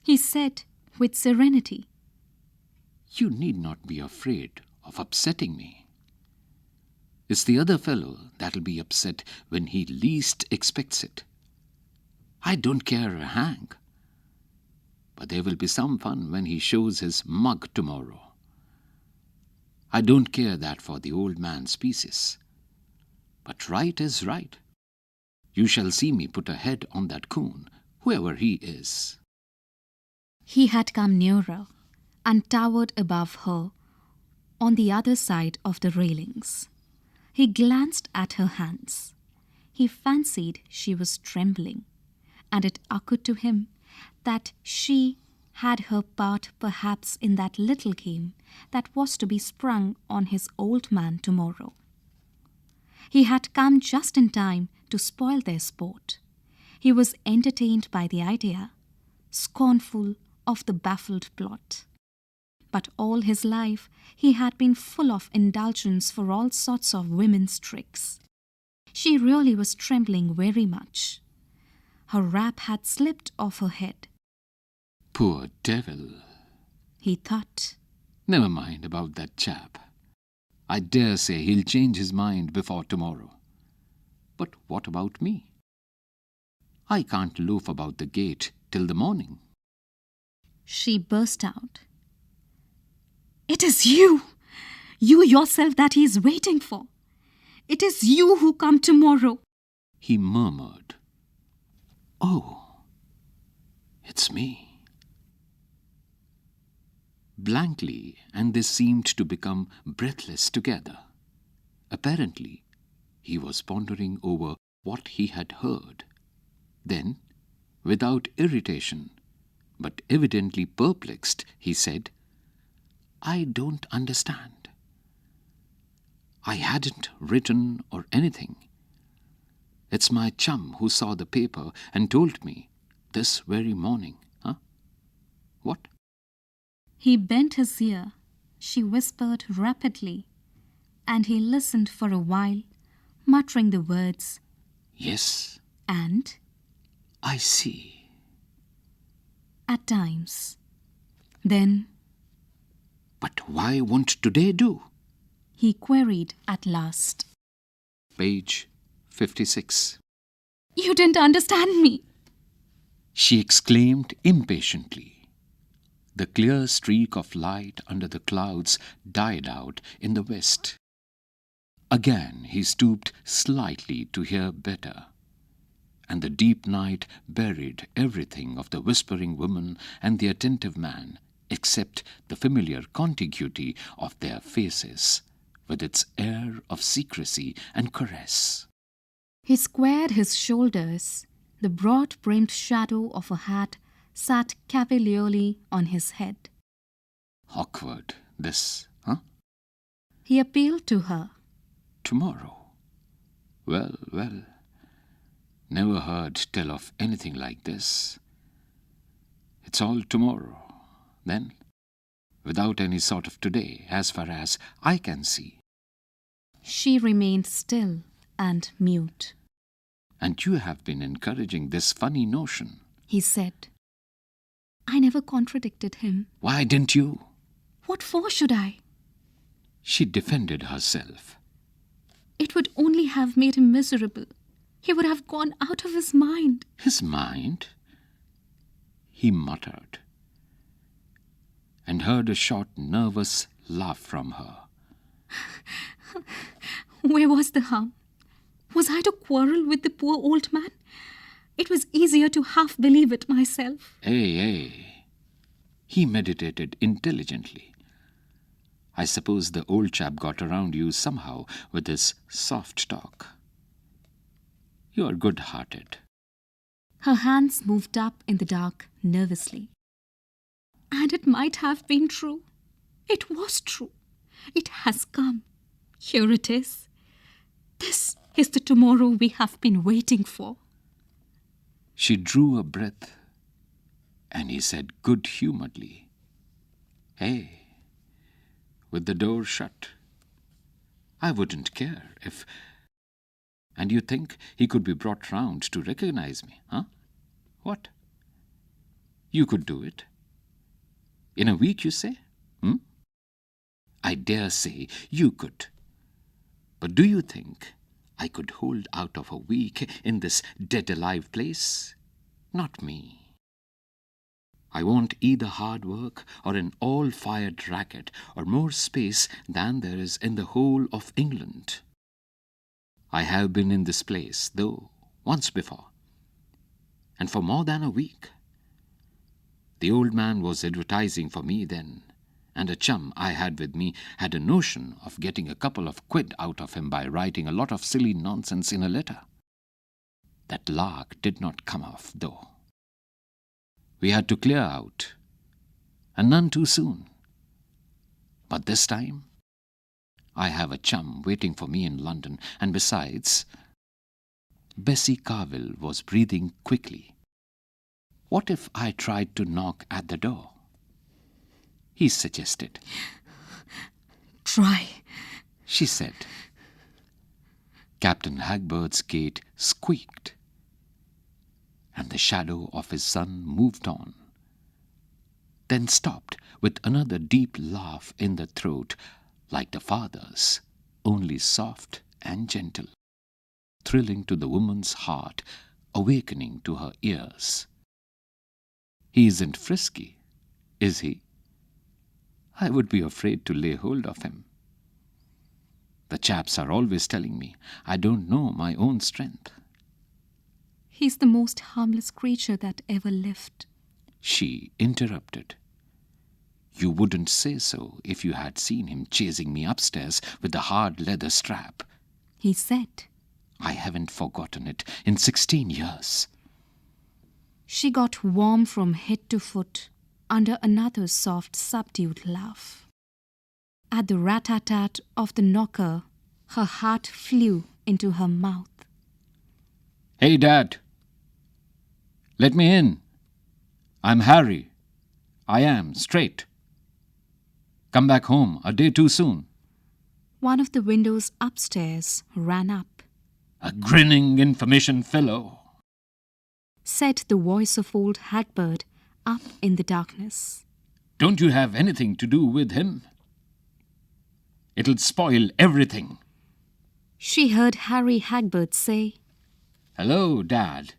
he said with serenity. You need not be afraid of upsetting me. It's the other fellow that'll be upset when he least expects it. I don't care a hang. But there will be some fun when he shows his mug tomorrow. I don't care that for the old man's pieces. But right is right. You shall see me put a head on that coon, whoever he is. He had come nearer and towered above her on the other side of the railings. He glanced at her hands. He fancied she was trembling, and it occurred to him that she had her part perhaps in that little game that was to be sprung on his old man tomorrow. He had come just in time to spoil their sport. He was entertained by the idea, scornful of the baffled plot. But all his life he had been full of indulgence for all sorts of women's tricks. She really was trembling very much. Her wrap had slipped off her head. Poor devil, he thought. Never mind about that chap. I dare say he'll change his mind before tomorrow. But what about me? I can't loaf about the gate till the morning. She burst out. It is you yourself that he is waiting for. It is you who come tomorrow, he murmured. Oh, it's me. Blankly, and they seemed to become breathless together. Apparently, he was pondering over what he had heard. Then, without irritation, but evidently perplexed, he said, I don't understand. I hadn't written or anything. It's my chum who saw the paper and told me this very morning. Huh? What? He bent his ear. She whispered rapidly, and he listened for a while, muttering the words, Yes. And? I see. At times. Then, But why won't today do? He queried at last. Page 56. You didn't understand me. She exclaimed impatiently. The clear streak of light under the clouds died out in the west. Again he stooped slightly to hear better, and the deep night buried everything of the whispering woman and the attentive man, except the familiar contiguity of their faces, with its air of secrecy and caress. He squared his shoulders. The broad-brimmed shadow of a hat sat cavalierly on his head. Awkward, this, huh? He appealed to her. Tomorrow. Well, well. Never heard tell of anything like this. It's all tomorrow, then, without any sort of today, as far as I can see. She remained still and mute. And you have been encouraging this funny notion, He said. I never contradicted him. Why didn't you? What for should I? She defended herself. It would only have made him miserable. He would have gone out of his mind. His mind? He muttered, and heard a short, nervous laugh from her. Where was the harm? Was I to quarrel with the poor old man? It was easier to half believe it myself. Hey. He meditated intelligently. I suppose the old chap got around you somehow with his soft talk. You are good-hearted. Her hands moved up in the dark nervously. And it might have been true. It was true. It has come. Here it is. This is the tomorrow we have been waiting for. She drew a breath, and he said good-humouredly, Hey, with the door shut. I wouldn't care if... And you think he could be brought round to recognize me, huh? What? You could do it? In a week, you say? I dare say you could. But do you think I could hold out of a week in this dead-alive place? Not me. I want either hard work or an all-fired racket or more space than there is in the whole of England. I have been in this place, though, once before, and for more than a week. The old man was advertising for me then, and a chum I had with me had a notion of getting a couple of quid out of him by writing a lot of silly nonsense in a letter. That lark did not come off, though. We had to clear out, and none too soon. But this time, I have a chum waiting for me in London, and besides... Bessie Carville was breathing quickly. What if I tried to knock at the door? He suggested. Try, she said. Captain Hagbert's gate squeaked, and the shadow of his son moved on, then stopped with another deep laugh in the throat, like the father's, only soft and gentle, thrilling to the woman's heart, awakening to her ears. He isn't frisky, is he? I would be afraid to lay hold of him. The chaps are always telling me I don't know my own strength. He's the most harmless creature that ever lived. She interrupted. You wouldn't say so if you had seen him chasing me upstairs with the hard leather strap. He said. I haven't forgotten it in 16 years. She got warm from head to foot under another soft, subdued laugh. At the rat-tat-tat of the knocker, her heart flew into her mouth. Hey, Dad. Let me in. I'm Harry. I am, straight. Come back home a day too soon. One of the windows upstairs ran up. A grinning information fellow, said the voice of old Hagbird up in the darkness. Don't you have anything to do with him? It'll spoil everything. She heard Harry Hagbert say, "Hello, Dad."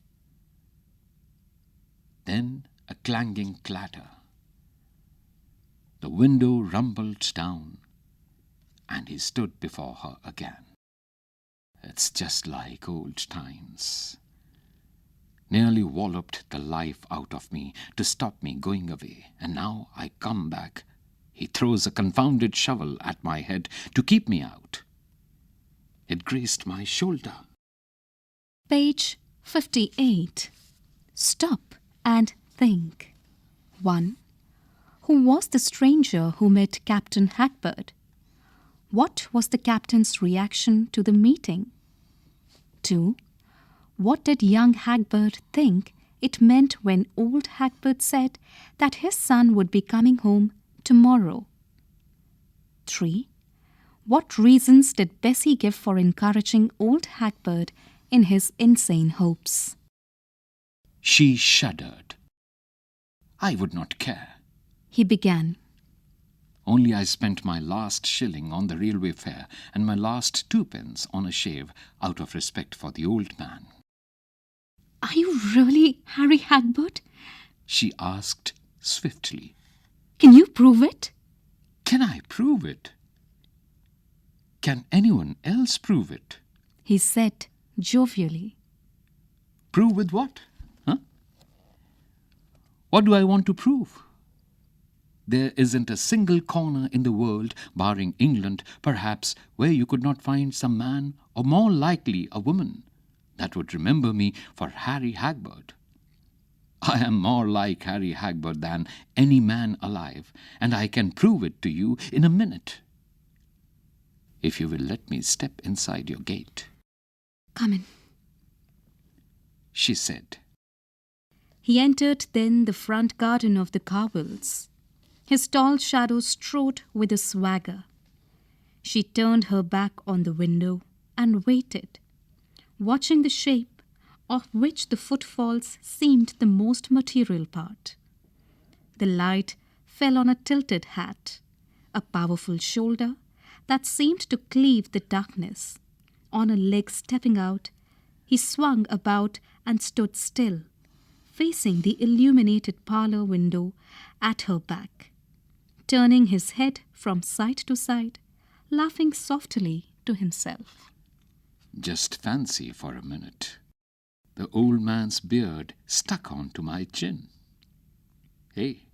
Then a clanging clatter. The window rumbled down, and he stood before her again. It's just like old times. Nearly walloped the life out of me to stop me going away, and now I come back. He throws a confounded shovel at my head to keep me out. It grazed my shoulder. Page 58. Stop and think. 1. Who was the stranger who met Captain Hagbert? What was the captain's reaction to the meeting? 2. What did young Hagbert think it meant when old Hagbert said that his son would be coming home tomorrow? 3. What reasons did Bessie give for encouraging old Hagbert in his insane hopes? She shuddered. "I would not care. He began. Only I spent my last shilling on the railway fare and my last 2 pence on a shave out of respect for the old man." Are you really Harry Hagbert? She asked swiftly. Can you prove it? "Can I prove it? Can anyone else prove it?" He said jovially. "Prove with what? Huh? What do I want to prove? There isn't a single corner in the world, barring England, perhaps, where you could not find some man, or more likely a woman, that would remember me for Harry Hagbert. I am more like Harry Hagbert than any man alive, and I can prove it to you in a minute. If you will let me step inside your gate," Come in. she said. He entered then the front garden of the Cowells. His tall shadow strode with a swagger. She turned her back on the window and waited, watching the shape of which the footfalls seemed the most material part. The light fell on a tilted hat, a powerful shoulder that seemed to cleave the darkness. On a leg stepping out, he swung about and stood still, facing the illuminated parlor window at her back, turning his head from side to side, laughing softly to himself. Just fancy for a minute. The old man's beard stuck onto my chin. Hey,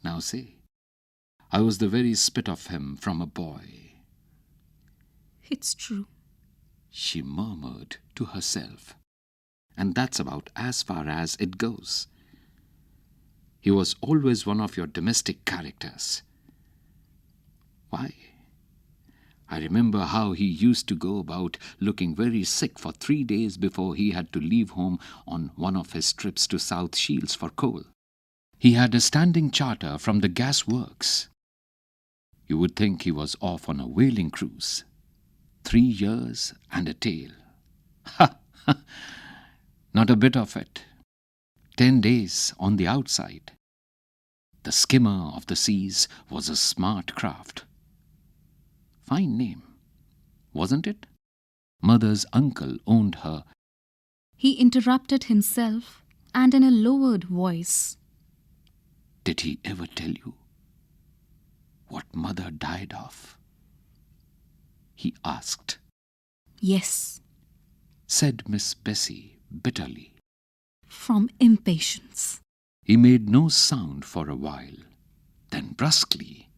now say, I was the very spit of him from a boy. It's true, She murmured to herself. And that's about as far as it goes. He was always one of your domestic characters. Why? I remember how he used to go about looking very sick for 3 days before he had to leave home on one of his trips to South Shields for coal. He had a standing charter from the gas works. You would think he was off on a whaling cruise. 3 years and a tail. Ha! Ha! Not a bit of it. 10 days on the outside. The skimmer of the seas was a smart craft. Fine name, wasn't it? Mother's uncle owned her. he interrupted himself, and in a lowered voice, Did he ever tell you what Mother died of? He asked. Yes, Said Miss Bessie bitterly. from impatience. He made no sound for a while. Then brusquely,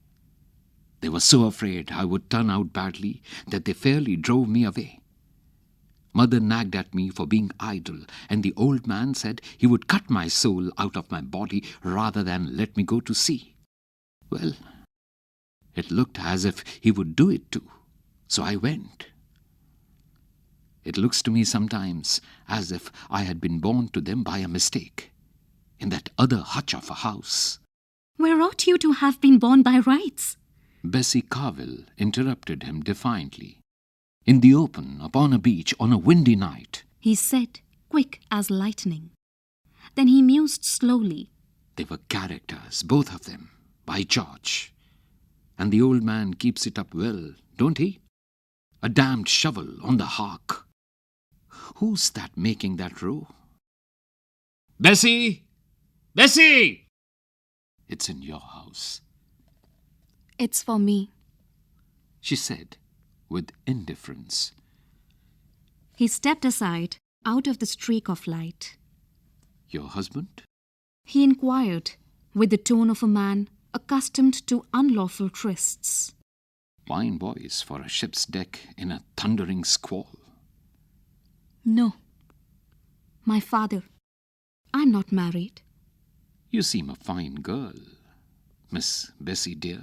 they were so afraid I would turn out badly that they fairly drove me away. Mother nagged at me for being idle, and the old man said he would cut my soul out of my body rather than let me go to sea. Well, it looked as if he would do it too, so I went. It looks to me sometimes as if I had been born to them by a mistake, in that other hutch of a house. Where ought you to have been born by rights? Bessie Carville interrupted him defiantly. In the open, upon a beach, on a windy night. He said, quick as lightning. Then he mused slowly. They were characters, both of them, by George. And the old man keeps it up well, don't he? A damned shovel on the hark. Who's that making that row? Bessie! Bessie! It's in your house, It's for me. she said with indifference. He stepped aside, out of the streak of light. Your husband? He inquired, with the tone of a man accustomed to unlawful trysts. Fine voice for a ship's deck in a thundering squall. No. My father. I'm not married. You seem a fine girl, Miss Bessie dear.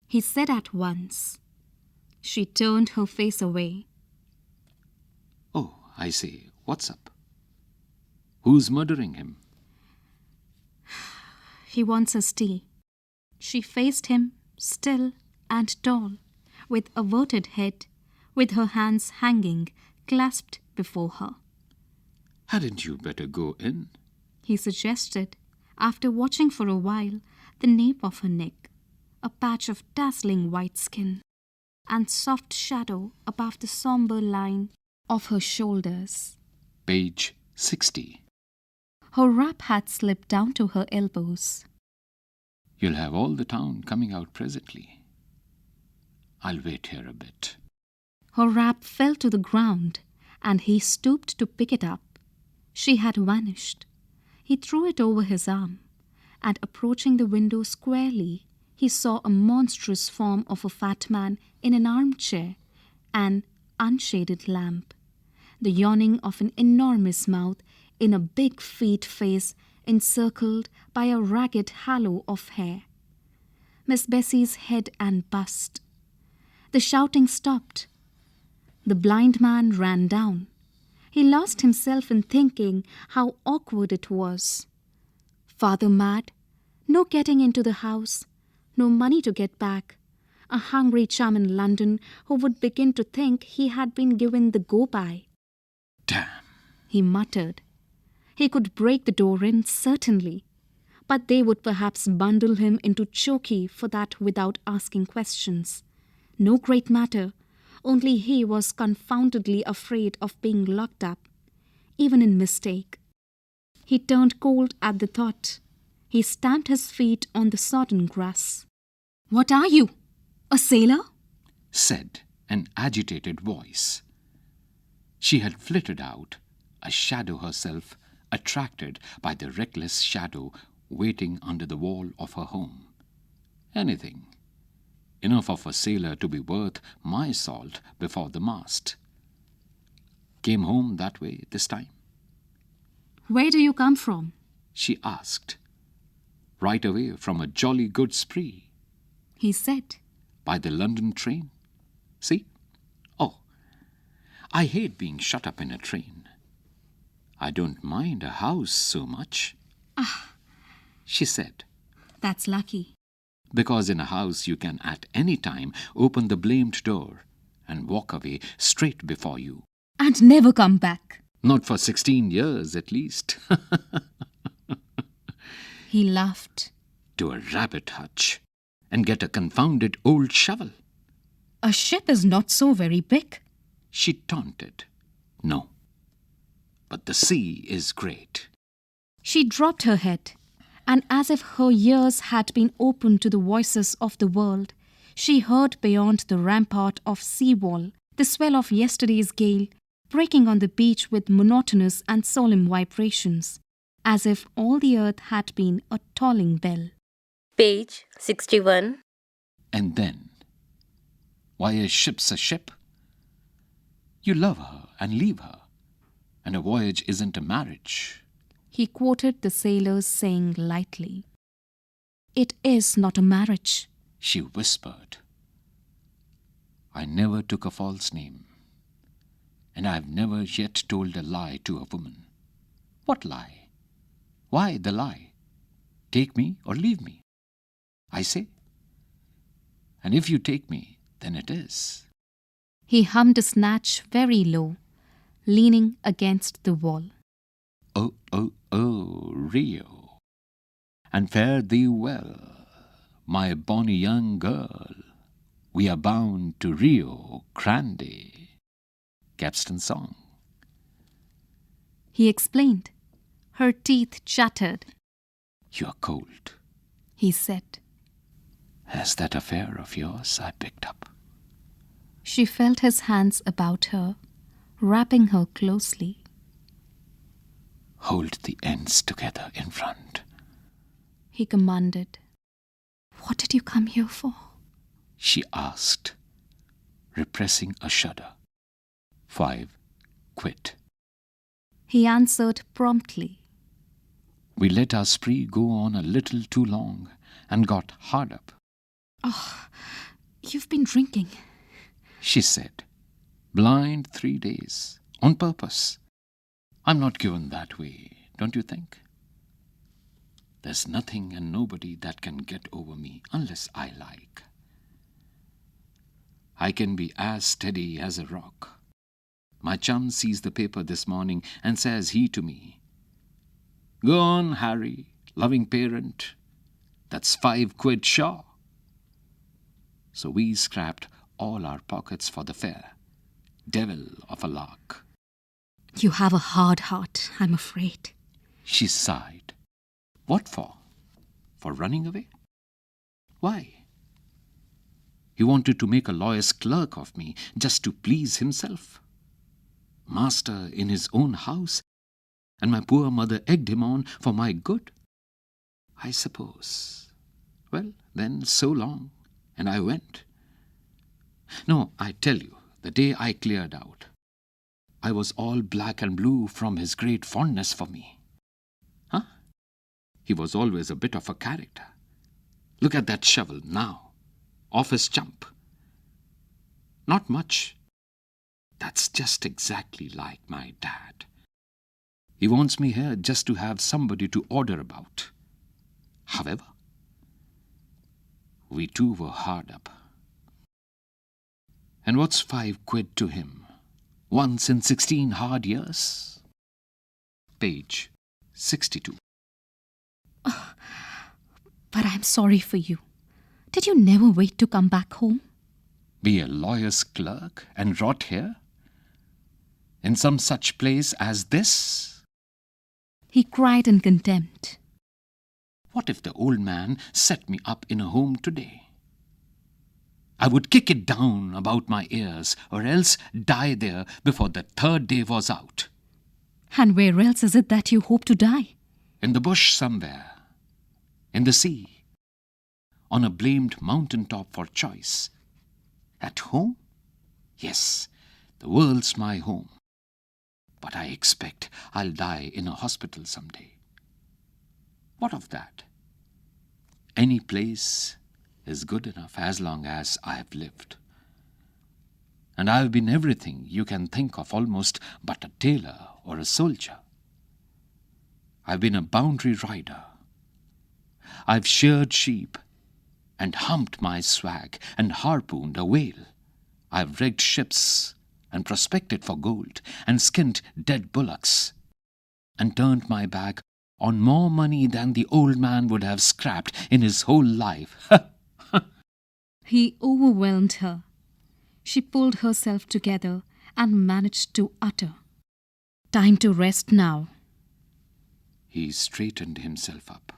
He said at once. She turned her face away. Oh, I say, what's up? Who's murdering him? He wants his tea. She faced him, still and tall, with averted head, with her hands hanging, clasped before her. Hadn't you better go in? He suggested, after watching for a while the nape of her neck, a patch of dazzling white skin, and soft shadow above the sombre line of her shoulders. Page 60. Her wrap had slipped down to her elbows. You'll have all the town coming out presently. I'll wait here a bit. Her wrap fell to the ground, and he stooped to pick it up. She had vanished. He threw it over his arm, and approaching the window squarely, he saw a monstrous form of a fat man in an armchair, an unshaded lamp, the yawning of an enormous mouth in a big feet face encircled by a ragged halo of hair. Miss Bessie's head and bust. The shouting stopped. The blind man ran down. He lost himself in thinking how awkward it was. Father mad, no getting into the house, no money to get back, a hungry chum in London who would begin to think he had been given the go-by. Damn, He muttered. He could break the door in, certainly, but they would perhaps bundle him into chokey for that without asking questions. No great matter, only he was confoundedly afraid of being locked up, even in mistake. He turned cold at the thought. He stamped his feet on the sodden grass. "What are you? A sailor?" said an agitated voice. She had flitted out, a shadow herself, attracted by the reckless shadow waiting under the wall of her home. Anything. Enough of a sailor to be worth my salt before the mast. Came home that way this time? "Where do you come from?" She asked. Right away from a jolly good spree. He said. By the London train. See? Oh, I hate being shut up in a train. I don't mind a house so much, she said. "That's lucky." Because in a house you can at any time open the blamed door and walk away straight before you. "And never come back." Not for 16 years at least. He laughed. To a rabbit hutch and get a confounded old shovel. "A ship is not so very big." She taunted. No. But the sea is great. She dropped her head, and as if her ears had been opened to the voices of the world, she heard beyond the rampart of sea-wall the swell of yesterday's gale breaking on the beach with monotonous and solemn vibrations, as if all the earth had been a tolling bell. Page 61. And then, why, a ship's a ship. You love her and leave her, and a voyage isn't a marriage. He quoted the sailor's saying lightly. "It is not a marriage," She whispered. I never took a false name, and I've never yet told a lie to a woman. What lie? Why the lie? Take me or leave me, I say. And if you take me, then it is. He hummed a snatch very low, leaning against the wall. Oh, Rio, and fare thee well, my bonny young girl, we are bound to Rio Grande. Capstan song. He explained. Her teeth chattered. You are cold. He said. Has that affair of yours I picked up? She felt his hands about her, wrapping her closely. Hold the ends together in front. He commanded. What did you come here for? She asked, repressing a shudder. 5 quid. He answered promptly. We let our spree go on a little too long and got hard up. Oh, you've been drinking, she said. Blind 3 days, on purpose. I'm not given that way, don't you think? There's nothing and nobody that can get over me unless I like. I can be as steady as a rock. My chum sees the paper this morning and says he to me, Go on, Harry, loving parent. That's 5 quid sure. So we scrapped all our pockets for the fare. Devil of a lark. You have a hard heart, I'm afraid. She sighed. What for? For running away? Why? He wanted to make a lawyer's clerk of me just to please himself. Master in his own house, and my poor mother egged him on for my good. I suppose. Well, then, so long, and I went. No, I tell you, the day I cleared out, I was all black and blue from his great fondness for me. Huh? He was always a bit of a character. Look at that shovel now, off his chump. Not much. That's just exactly like my dad. He wants me here just to have somebody to order about. However, we two were hard up. And what's 5 quid to him? Once in 16 hard years? Page 62. But I'm sorry for you. Did you never wait to come back home? Be a lawyer's clerk and rot here? In some such place as this? He cried in contempt. What if the old man set me up in a home today? I would kick it down about my ears, or else die there before the 3rd day was out. And where else is it that you hope to die? In the bush somewhere. In the sea. On a blamed mountain top for choice. At home? Yes, the world's my home. But I expect I'll die in a hospital someday. What of that? Any place is good enough as long as I've lived. And I've been everything you can think of almost but a tailor or a soldier. I've been a boundary rider. I've sheared sheep and humped my swag and harpooned a whale. I've rigged ships and prospected for gold and skinned dead bullocks and turned my back on more money than the old man would have scrapped in his whole life. He overwhelmed her. She pulled herself together and managed to utter, Time to rest now. He straightened himself up,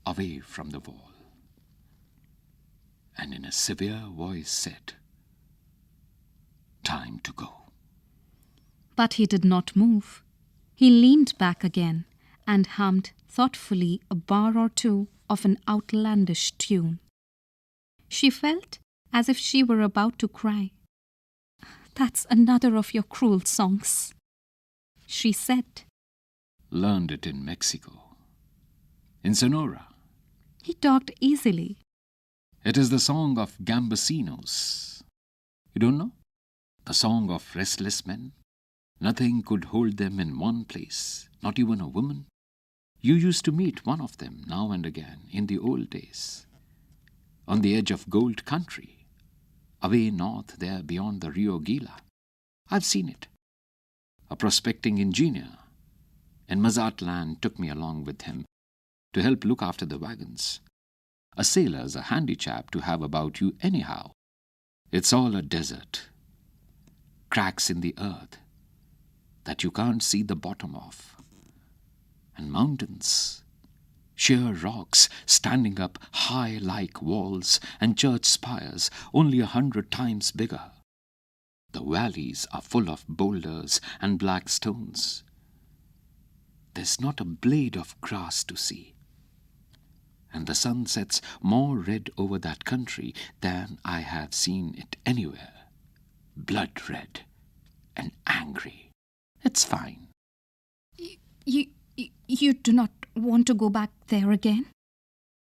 away from the wall, and in a severe voice said, Time to go. But he did not move. He leaned back again and hummed thoughtfully a bar or two of an outlandish tune. She felt as if she were about to cry. That's another of your cruel songs, she said. Learned it in Mexico, in Sonora. He talked easily. It is the song of Gambesinos. You don't know? The song of restless men. Nothing could hold them in one place, not even a woman. You used to meet one of them now and again in the old days, on the edge of gold country, away north there beyond the Rio Gila. I've seen it. A prospecting engineer in Mazatlan took me along with him to help look after the wagons. A sailor's a handy chap to have about you anyhow. It's all a desert. Cracks in the earth that you can't see the bottom of. And mountains, sheer rocks standing up high like walls, and church spires only 100 times bigger. The valleys are full of boulders and black stones. There's not a blade of grass to see. And the sun sets more red over that country than I have seen it anywhere. Blood red and angry. It's fine. You do not want to go back there again?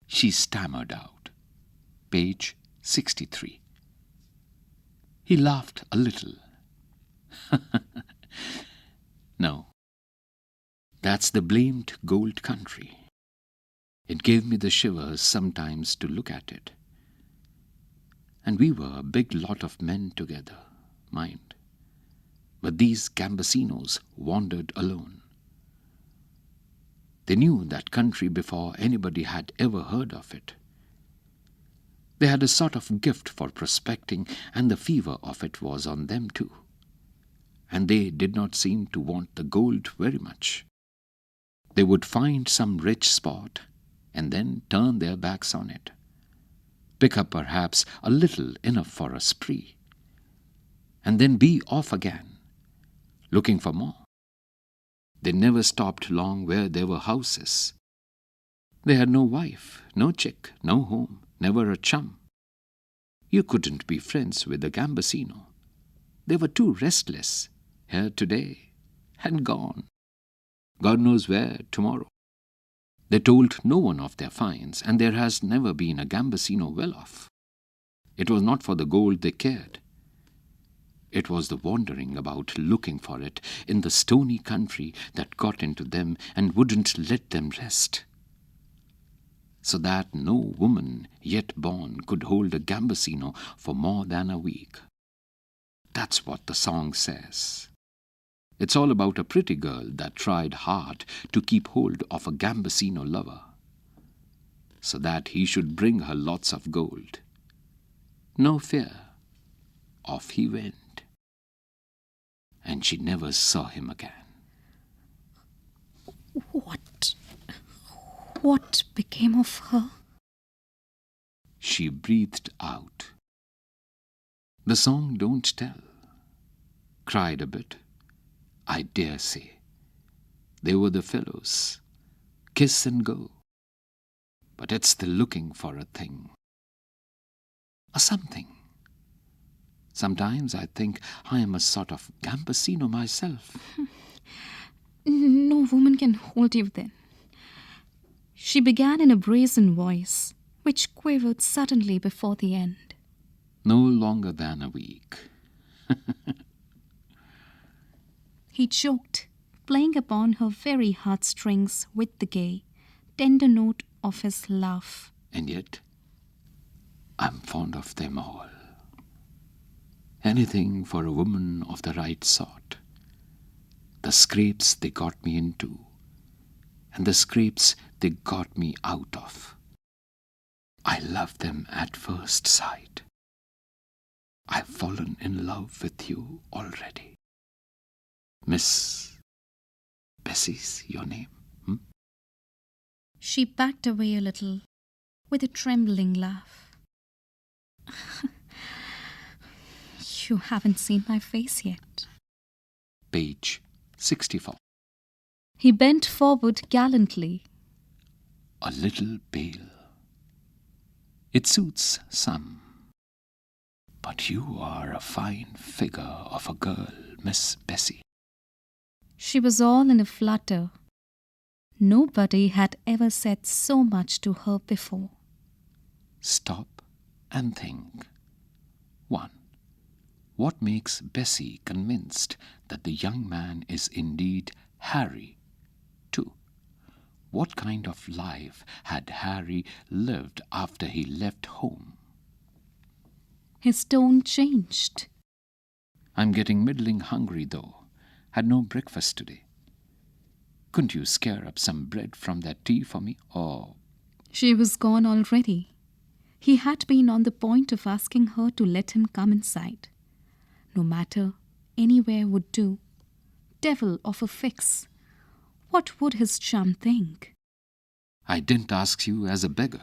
She stammered out. Page 63. He laughed a little. No. That's the blamed gold country. It gave me the shivers sometimes to look at it. And we were a big lot of men together, mind. But these Gambassinos wandered alone. They knew that country before anybody had ever heard of it. They had a sort of gift for prospecting, and the fever of it was on them too. And they did not seem to want the gold very much. They would find some rich spot and then turn their backs on it. Pick up perhaps a little enough for a spree, and then be off again, looking for more. They never stopped long where there were houses. They had no wife, no chick, no home, never a chum. You couldn't be friends with a Gambassino. They were too restless, here today and gone. God knows where tomorrow. They told no one of their finds, and there has never been a Gambassino well off. It was not for the gold they cared. It was the wandering about looking for it in the stony country that got into them and wouldn't let them rest. So that no woman yet born could hold a Gambassino for more than a week. That's what the song says. It's all about a pretty girl that tried hard to keep hold of a Gambassino lover, so that he should bring her lots of gold. No fear. Off he went. And she never saw him again. What became of her? She breathed out. The song don't tell. Cried a bit. I dare say. They were the fellows. Kiss and go. But it's the looking for a thing. A something. Sometimes I think I am a sort of Gambassino myself. No woman can hold you then. She began in a brazen voice, which quivered suddenly before the end. No longer than a week. He choked, playing upon her very heartstrings with the gay, tender note of his laugh. And yet, I'm fond of them all. Anything for a woman of the right sort. The scrapes they got me into, and the scrapes they got me out of. I love them at first sight. I've fallen in love with you already. Miss Bessie's your name, She backed away a little, with a trembling laugh. You haven't seen my face yet. Page 64. He bent forward gallantly. A little pale. It suits some. But you are a fine figure of a girl, Miss Bessie. She was all in a flutter. Nobody had ever said so much to her before. Stop and think. 1. What makes Bessie convinced that the young man is indeed Harry? 2. What kind of life had Harry lived after he left home? His tone changed. I'm getting middling hungry, though. Had no breakfast today. Couldn't you scare up some bread from that tea for me, or... She was gone already. He had been on the point of asking her to let him come inside. No matter, anywhere would do. Devil of a fix. What would his chum think? I didn't ask you as a beggar.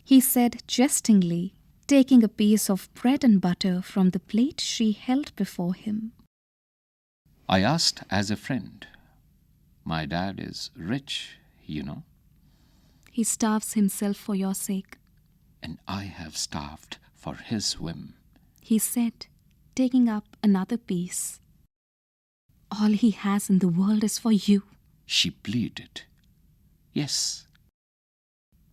He said jestingly, taking a piece of bread and butter from the plate she held before him. I asked as a friend. My dad is rich, you know, He starves himself for your sake, and I have starved for his whim. he said, taking up another piece. All he has in the world is for you. She pleaded. Yes.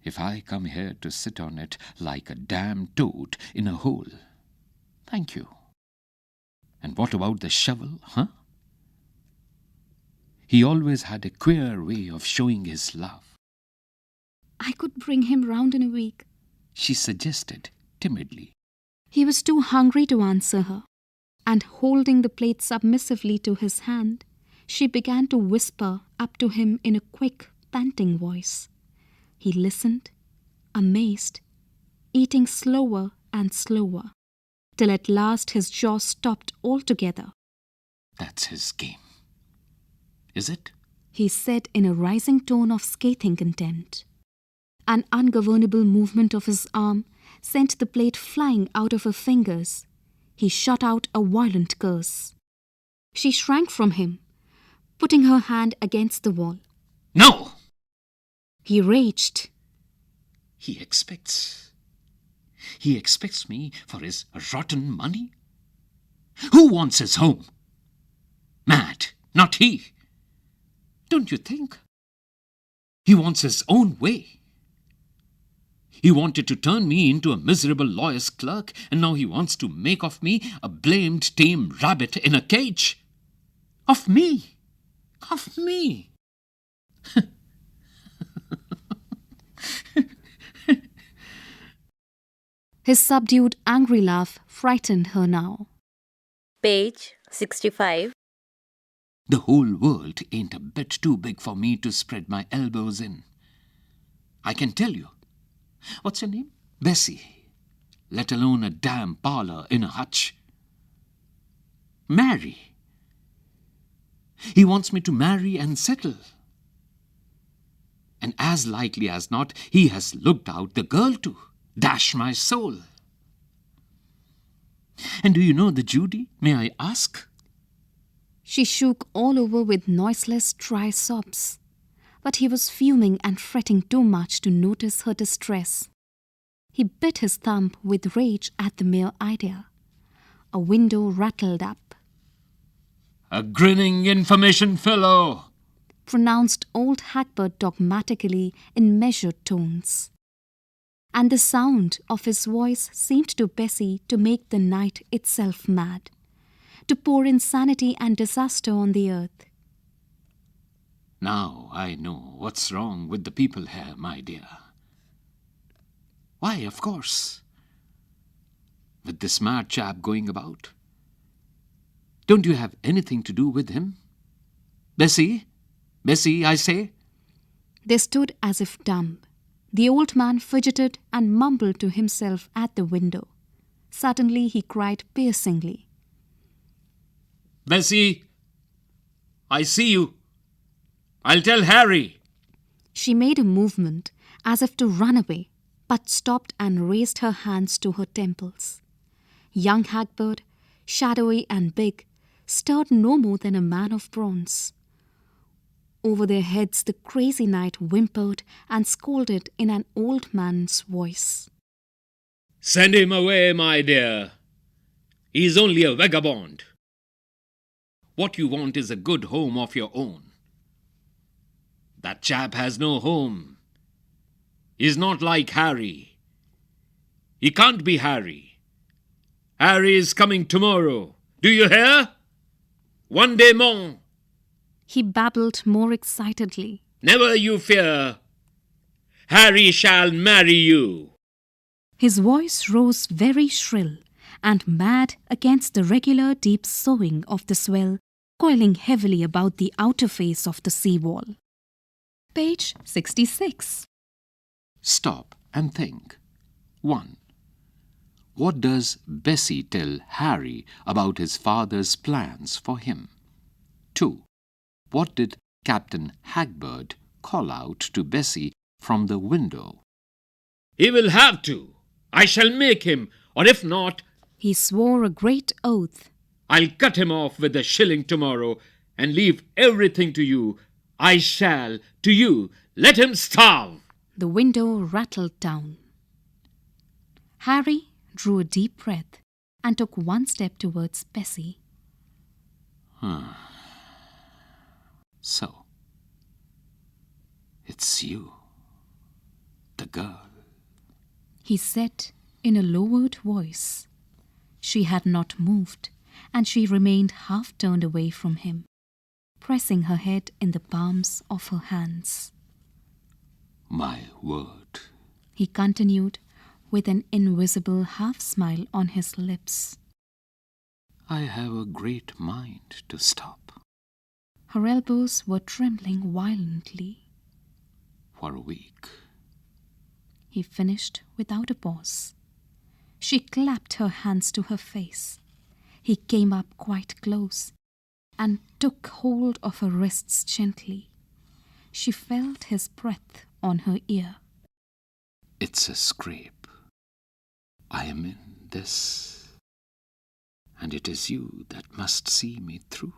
If I come here to sit on it like a damned toad in a hole, thank you. And what about the shovel, huh? He always had a queer way of showing his love, I could bring him round in a week. she suggested timidly. He was too hungry to answer her, and holding the plate submissively to his hand, she began to whisper up to him in a quick, panting voice. He listened, amazed, eating slower and slower, till at last his jaw stopped altogether. That's his game. Is it? He said in a rising tone of scathing contempt. An ungovernable movement of his arm sent the plate flying out of her fingers. He shot out a violent curse. She shrank from him, putting her hand against the wall. No! He raged. He expects me for his rotten money? Who wants his home? Mad, not he. Don't you think? He wants his own way. He wanted to turn me into a miserable lawyer's clerk, and now he wants to make of me a blamed tame rabbit in a cage. Of me! Of me! His subdued, angry laugh frightened her now. Page 65. The whole world ain't a bit too big for me to spread my elbows in. I can tell you. What's your name? Bessie. Let alone a damn parlour in a hutch. Marry. He wants me to marry and settle. And as likely as not, he has looked out the girl too. Dash my soul. And do you know the Judy, may I ask? She shook all over with noiseless, dry sobs. But he was fuming and fretting too much to notice her distress. He bit his thumb with rage at the mere idea. A window rattled up. A grinning information fellow, Pronounced old Hagbert dogmatically in measured tones. And the sound of his voice seemed to Bessie to make the night itself mad, to pour insanity and disaster on the earth. Now I know what's wrong with the people here, my dear. Why, of course. With this mad chap going about. Don't you have anything to do with him? Bessie? Bessie, I say? They stood as if dumb. The old man fidgeted and mumbled to himself at the window. Suddenly he cried piercingly. Bessie, I see you. I'll tell Harry. She made a movement as if to run away, but stopped and raised her hands to her temples. Young Hagbert, shadowy and big, stirred no more than a man of bronze. Over their heads the crazy night whimpered and scolded in an old man's voice. Send him away, my dear. He's only a vagabond. What you want is a good home of your own. That chap has no home. He's not like Harry. He can't be Harry. Harry is coming tomorrow. Do you hear? One day more. He babbled more excitedly. Never you fear. Harry shall marry you. His voice rose very shrill and mad against the regular deep soughing of the swell coiling heavily about the outer face of the sea-wall. Page 66. Stop and think. 1. What does Bessie tell Harry about his father's plans for him? 2. What did Captain Hagberd call out to Bessie from the window? He will have to. I shall make him, or if not, He swore a great oath. I'll cut him off with a shilling tomorrow and leave everything to you. I shall, to you, let him starve. The window rattled down. Harry drew a deep breath and took one step towards Bessie. So, it's you, the girl. He said in a lowered voice. She had not moved, and she remained half turned away from him, pressing her head in the palms of her hands. My word. He continued with an invisible half-smile on his lips. I have a great mind to stop. Her elbows were trembling violently. For a week. He finished without a pause. She clapped her hands to her face. He came up quite close and took hold of her wrists gently. She felt his breath on her ear. It's a scrape. I am in this. And it is you that must see me through.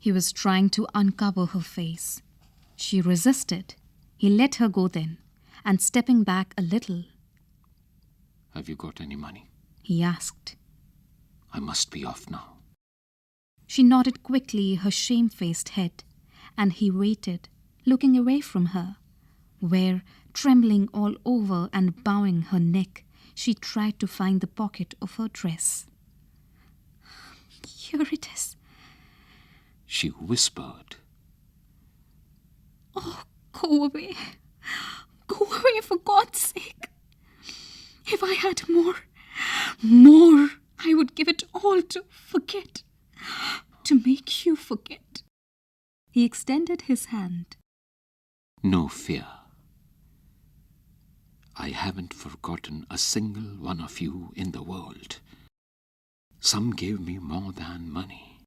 He was trying to uncover her face. She resisted. He let her go then, and stepping back a little, Have you got any money? he asked. I must be off now. She nodded quickly her shamefaced head, and he waited, looking away from her, where, trembling all over and bowing her neck, she tried to find the pocket of her dress. Here it is. She whispered. Oh, go away. Go away for God's sake. If I had more, I would give it all to forget. To make you forget. He extended his hand. No fear. I haven't forgotten a single one of you in the world. Some gave me more than money.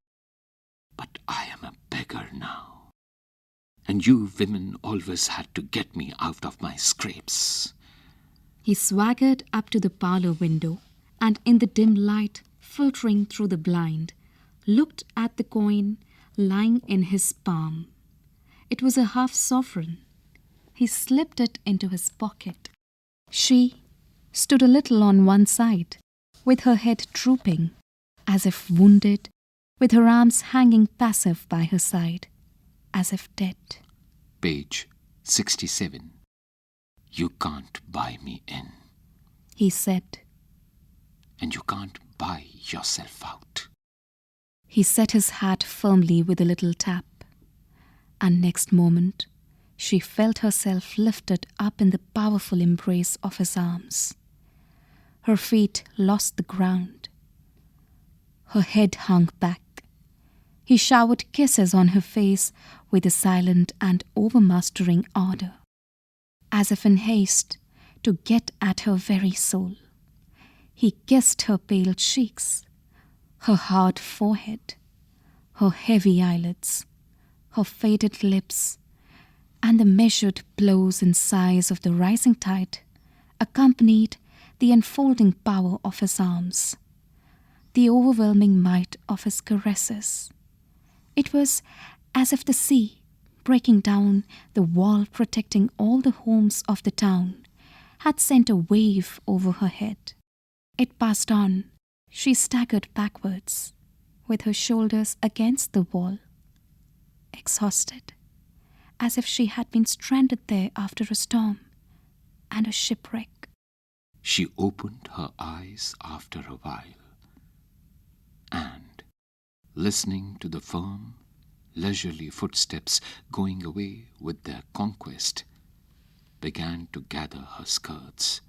But I am a beggar now. And you women always had to get me out of my scrapes. He swaggered up to the parlor window and in the dim light filtering through the blind, looked at the coin lying in his palm. It was a half-sovereign. He slipped it into his pocket. She stood a little on one side, with her head drooping, as if wounded, with her arms hanging passive by her side, as if dead. Page 67. You can't buy me in. He said. And you can't buy yourself out. He set his hat firmly with a little tap, and next moment she felt herself lifted up in the powerful embrace of his arms. Her feet lost the ground. Her head hung back. He showered kisses on her face with a silent and overmastering ardor, as if in haste to get at her very soul. He kissed her pale cheeks, her hard forehead, her heavy eyelids, her faded lips, and the measured blows and sighs of the rising tide accompanied the enfolding power of his arms, the overwhelming might of his caresses. It was as if the sea, breaking down the wall protecting all the homes of the town, had sent a wave over her head. It passed on. She staggered backwards, with her shoulders against the wall, exhausted, as if she had been stranded there after a storm and a shipwreck. She opened her eyes after a while, and, listening to the firm, leisurely footsteps going away with their conquest, began to gather her skirts,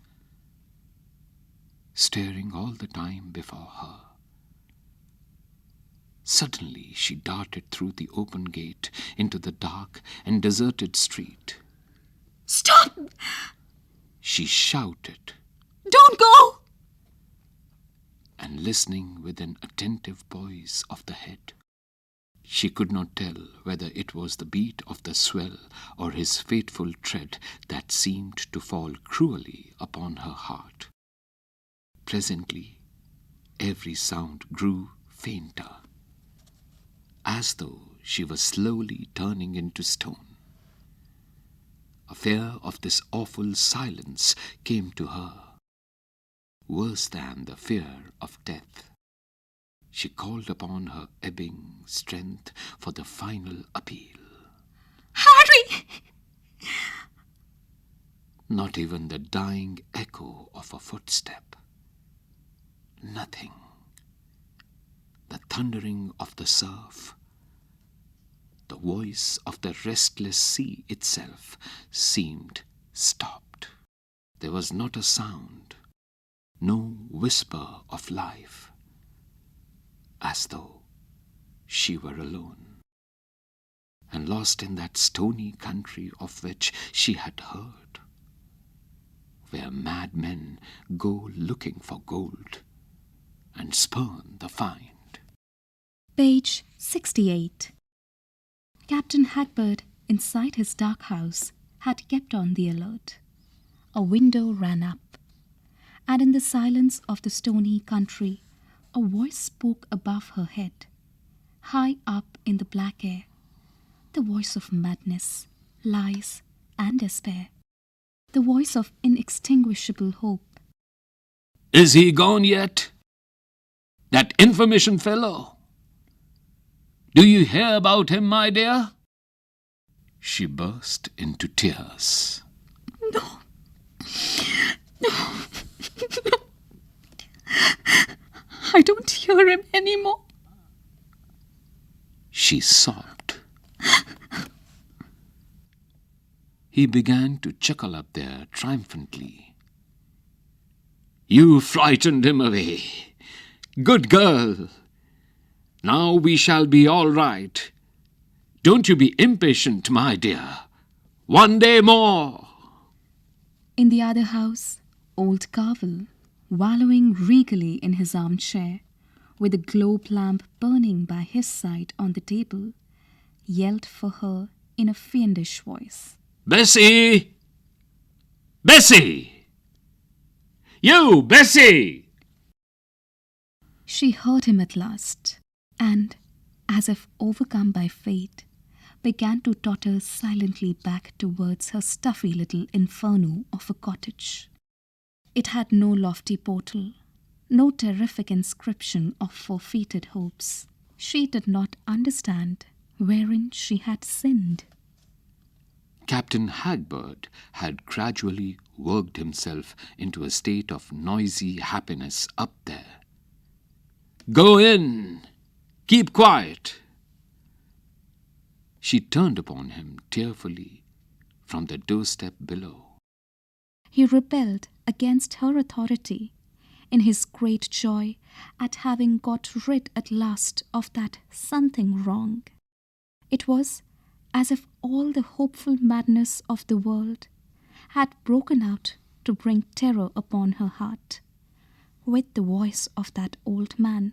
staring all the time before her. Suddenly she darted through the open gate into the dark and deserted street. Stop! She shouted. Don't go! And listening with an attentive poise of the head. She could not tell whether it was the beat of the swell or his fateful tread that seemed to fall cruelly upon her heart. Presently, every sound grew fainter, as though she was slowly turning into stone. A fear of this awful silence came to her, worse than the fear of death. She called upon her ebbing strength for the final appeal. Harry! Not even the dying echo of a footstep. Nothing. The thundering of the surf, the voice of the restless sea itself seemed stopped. There was not a sound, no whisper of life. As though she were alone, and lost in that stony country of which she had heard, where madmen go looking for gold and spurn the find. Page 68. Captain Hagberd, inside his dark house, had kept on the alert. A window ran up, and in the silence of the stony country, a voice spoke above her head, high up in the black air, the voice of madness, lies, and despair, the voice of inextinguishable hope. Is he gone yet? That information fellow? Do you hear about him, my dear? She burst into tears. No. I don't hear him anymore. She sobbed. He began to chuckle up there triumphantly. You frightened him away. Good girl. Now we shall be all right. Don't you be impatient, my dear. One day more. In the other house, old Carvel, wallowing regally in his armchair, with a globe lamp burning by his side on the table, yelled for her in a fiendish voice. Bessie! Bessie! You, Bessie! She heard him at last, and, as if overcome by fate, began to totter silently back towards her stuffy little inferno of a cottage. It had no lofty portal, no terrific inscription of forfeited hopes. She did not understand wherein she had sinned. Captain Hagberd had gradually worked himself into a state of noisy happiness up there. Go in. Keep quiet. She turned upon him tearfully from the doorstep below. He rebelled against her authority in his great joy at having got rid at last of that something wrong. It was as if all the hopeful madness of the world had broken out to bring terror upon her heart, with the voice of that old man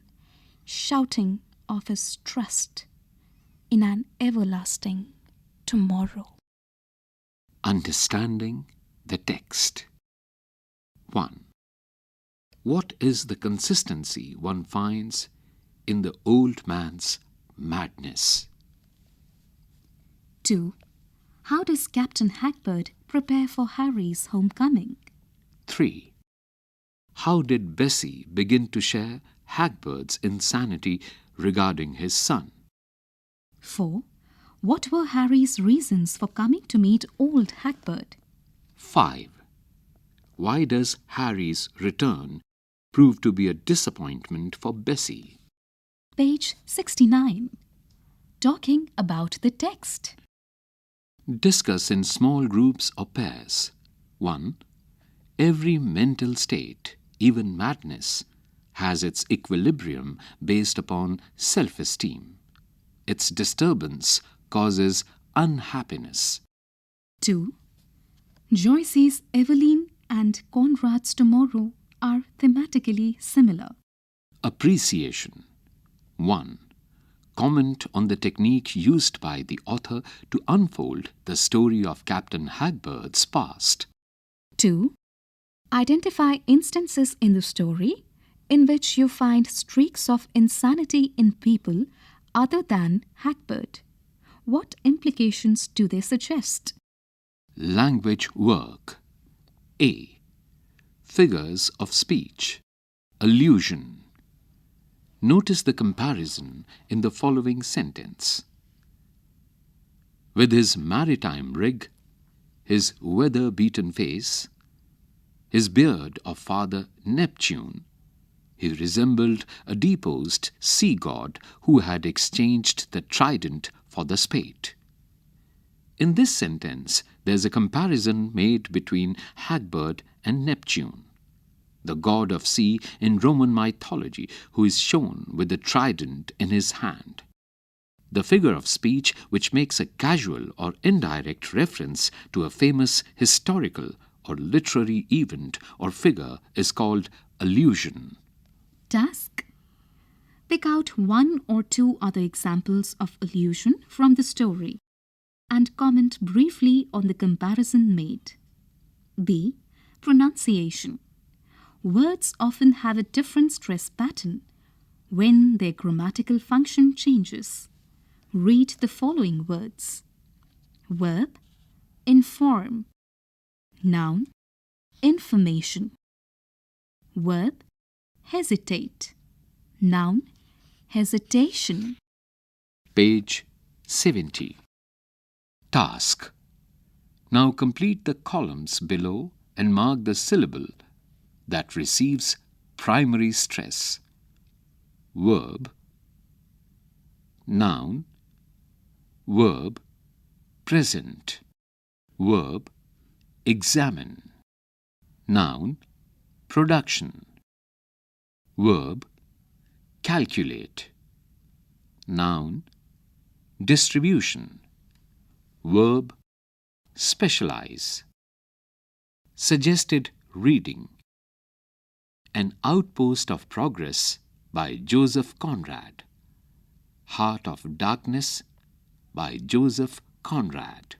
shouting of his trust in an everlasting tomorrow. Understanding the text. 1. What is the consistency one finds in the old man's madness? 2. How does Captain Hagberd prepare for Harry's homecoming? 3. How did Bessie begin to share Hagberd's insanity regarding his son? 4. What were Harry's reasons for coming to meet old Hagberd? 5. Why does Harry's return prove to be a disappointment for Bessie? Page 69. Talking about the text. Discuss in small groups or pairs. 1. Every mental state, even madness, has its equilibrium based upon self-esteem. Its disturbance causes unhappiness. 2. Joy sees Eveline and Conrad's tomorrow are thematically similar. Appreciation. 1. Comment on the technique used by the author to unfold the story of Captain Hagbert's past. 2. Identify instances in the story in which you find streaks of insanity in people other than Hagbert. What implications do they suggest? Language work. A. Figures of speech. Allusion. Notice the comparison in the following sentence. With his maritime rig, his weather-beaten face, his beard of Father Neptune, he resembled a deposed sea god who had exchanged the trident for the spade. In this sentence, there's a comparison made between Hagbert and Neptune, the god of sea in Roman mythology, who is shown with the trident in his hand. The figure of speech which makes a casual or indirect reference to a famous historical or literary event or figure is called allusion. Task. Pick out one or two other examples of allusion from the story and comment briefly on the comparison made. B. Pronunciation. Words often have a different stress pattern when their grammatical function changes. Read the following words. Verb, inform. Noun, information. Verb, hesitate. Noun, hesitation. Page 70. Task. Now complete the columns below and mark the syllable that receives primary stress. Verb, noun, verb, present, verb, examine, noun, production, verb, calculate, noun, distribution, verb, specialize. Suggested reading. An Outpost of Progress by Joseph Conrad. Heart of Darkness by Joseph Conrad.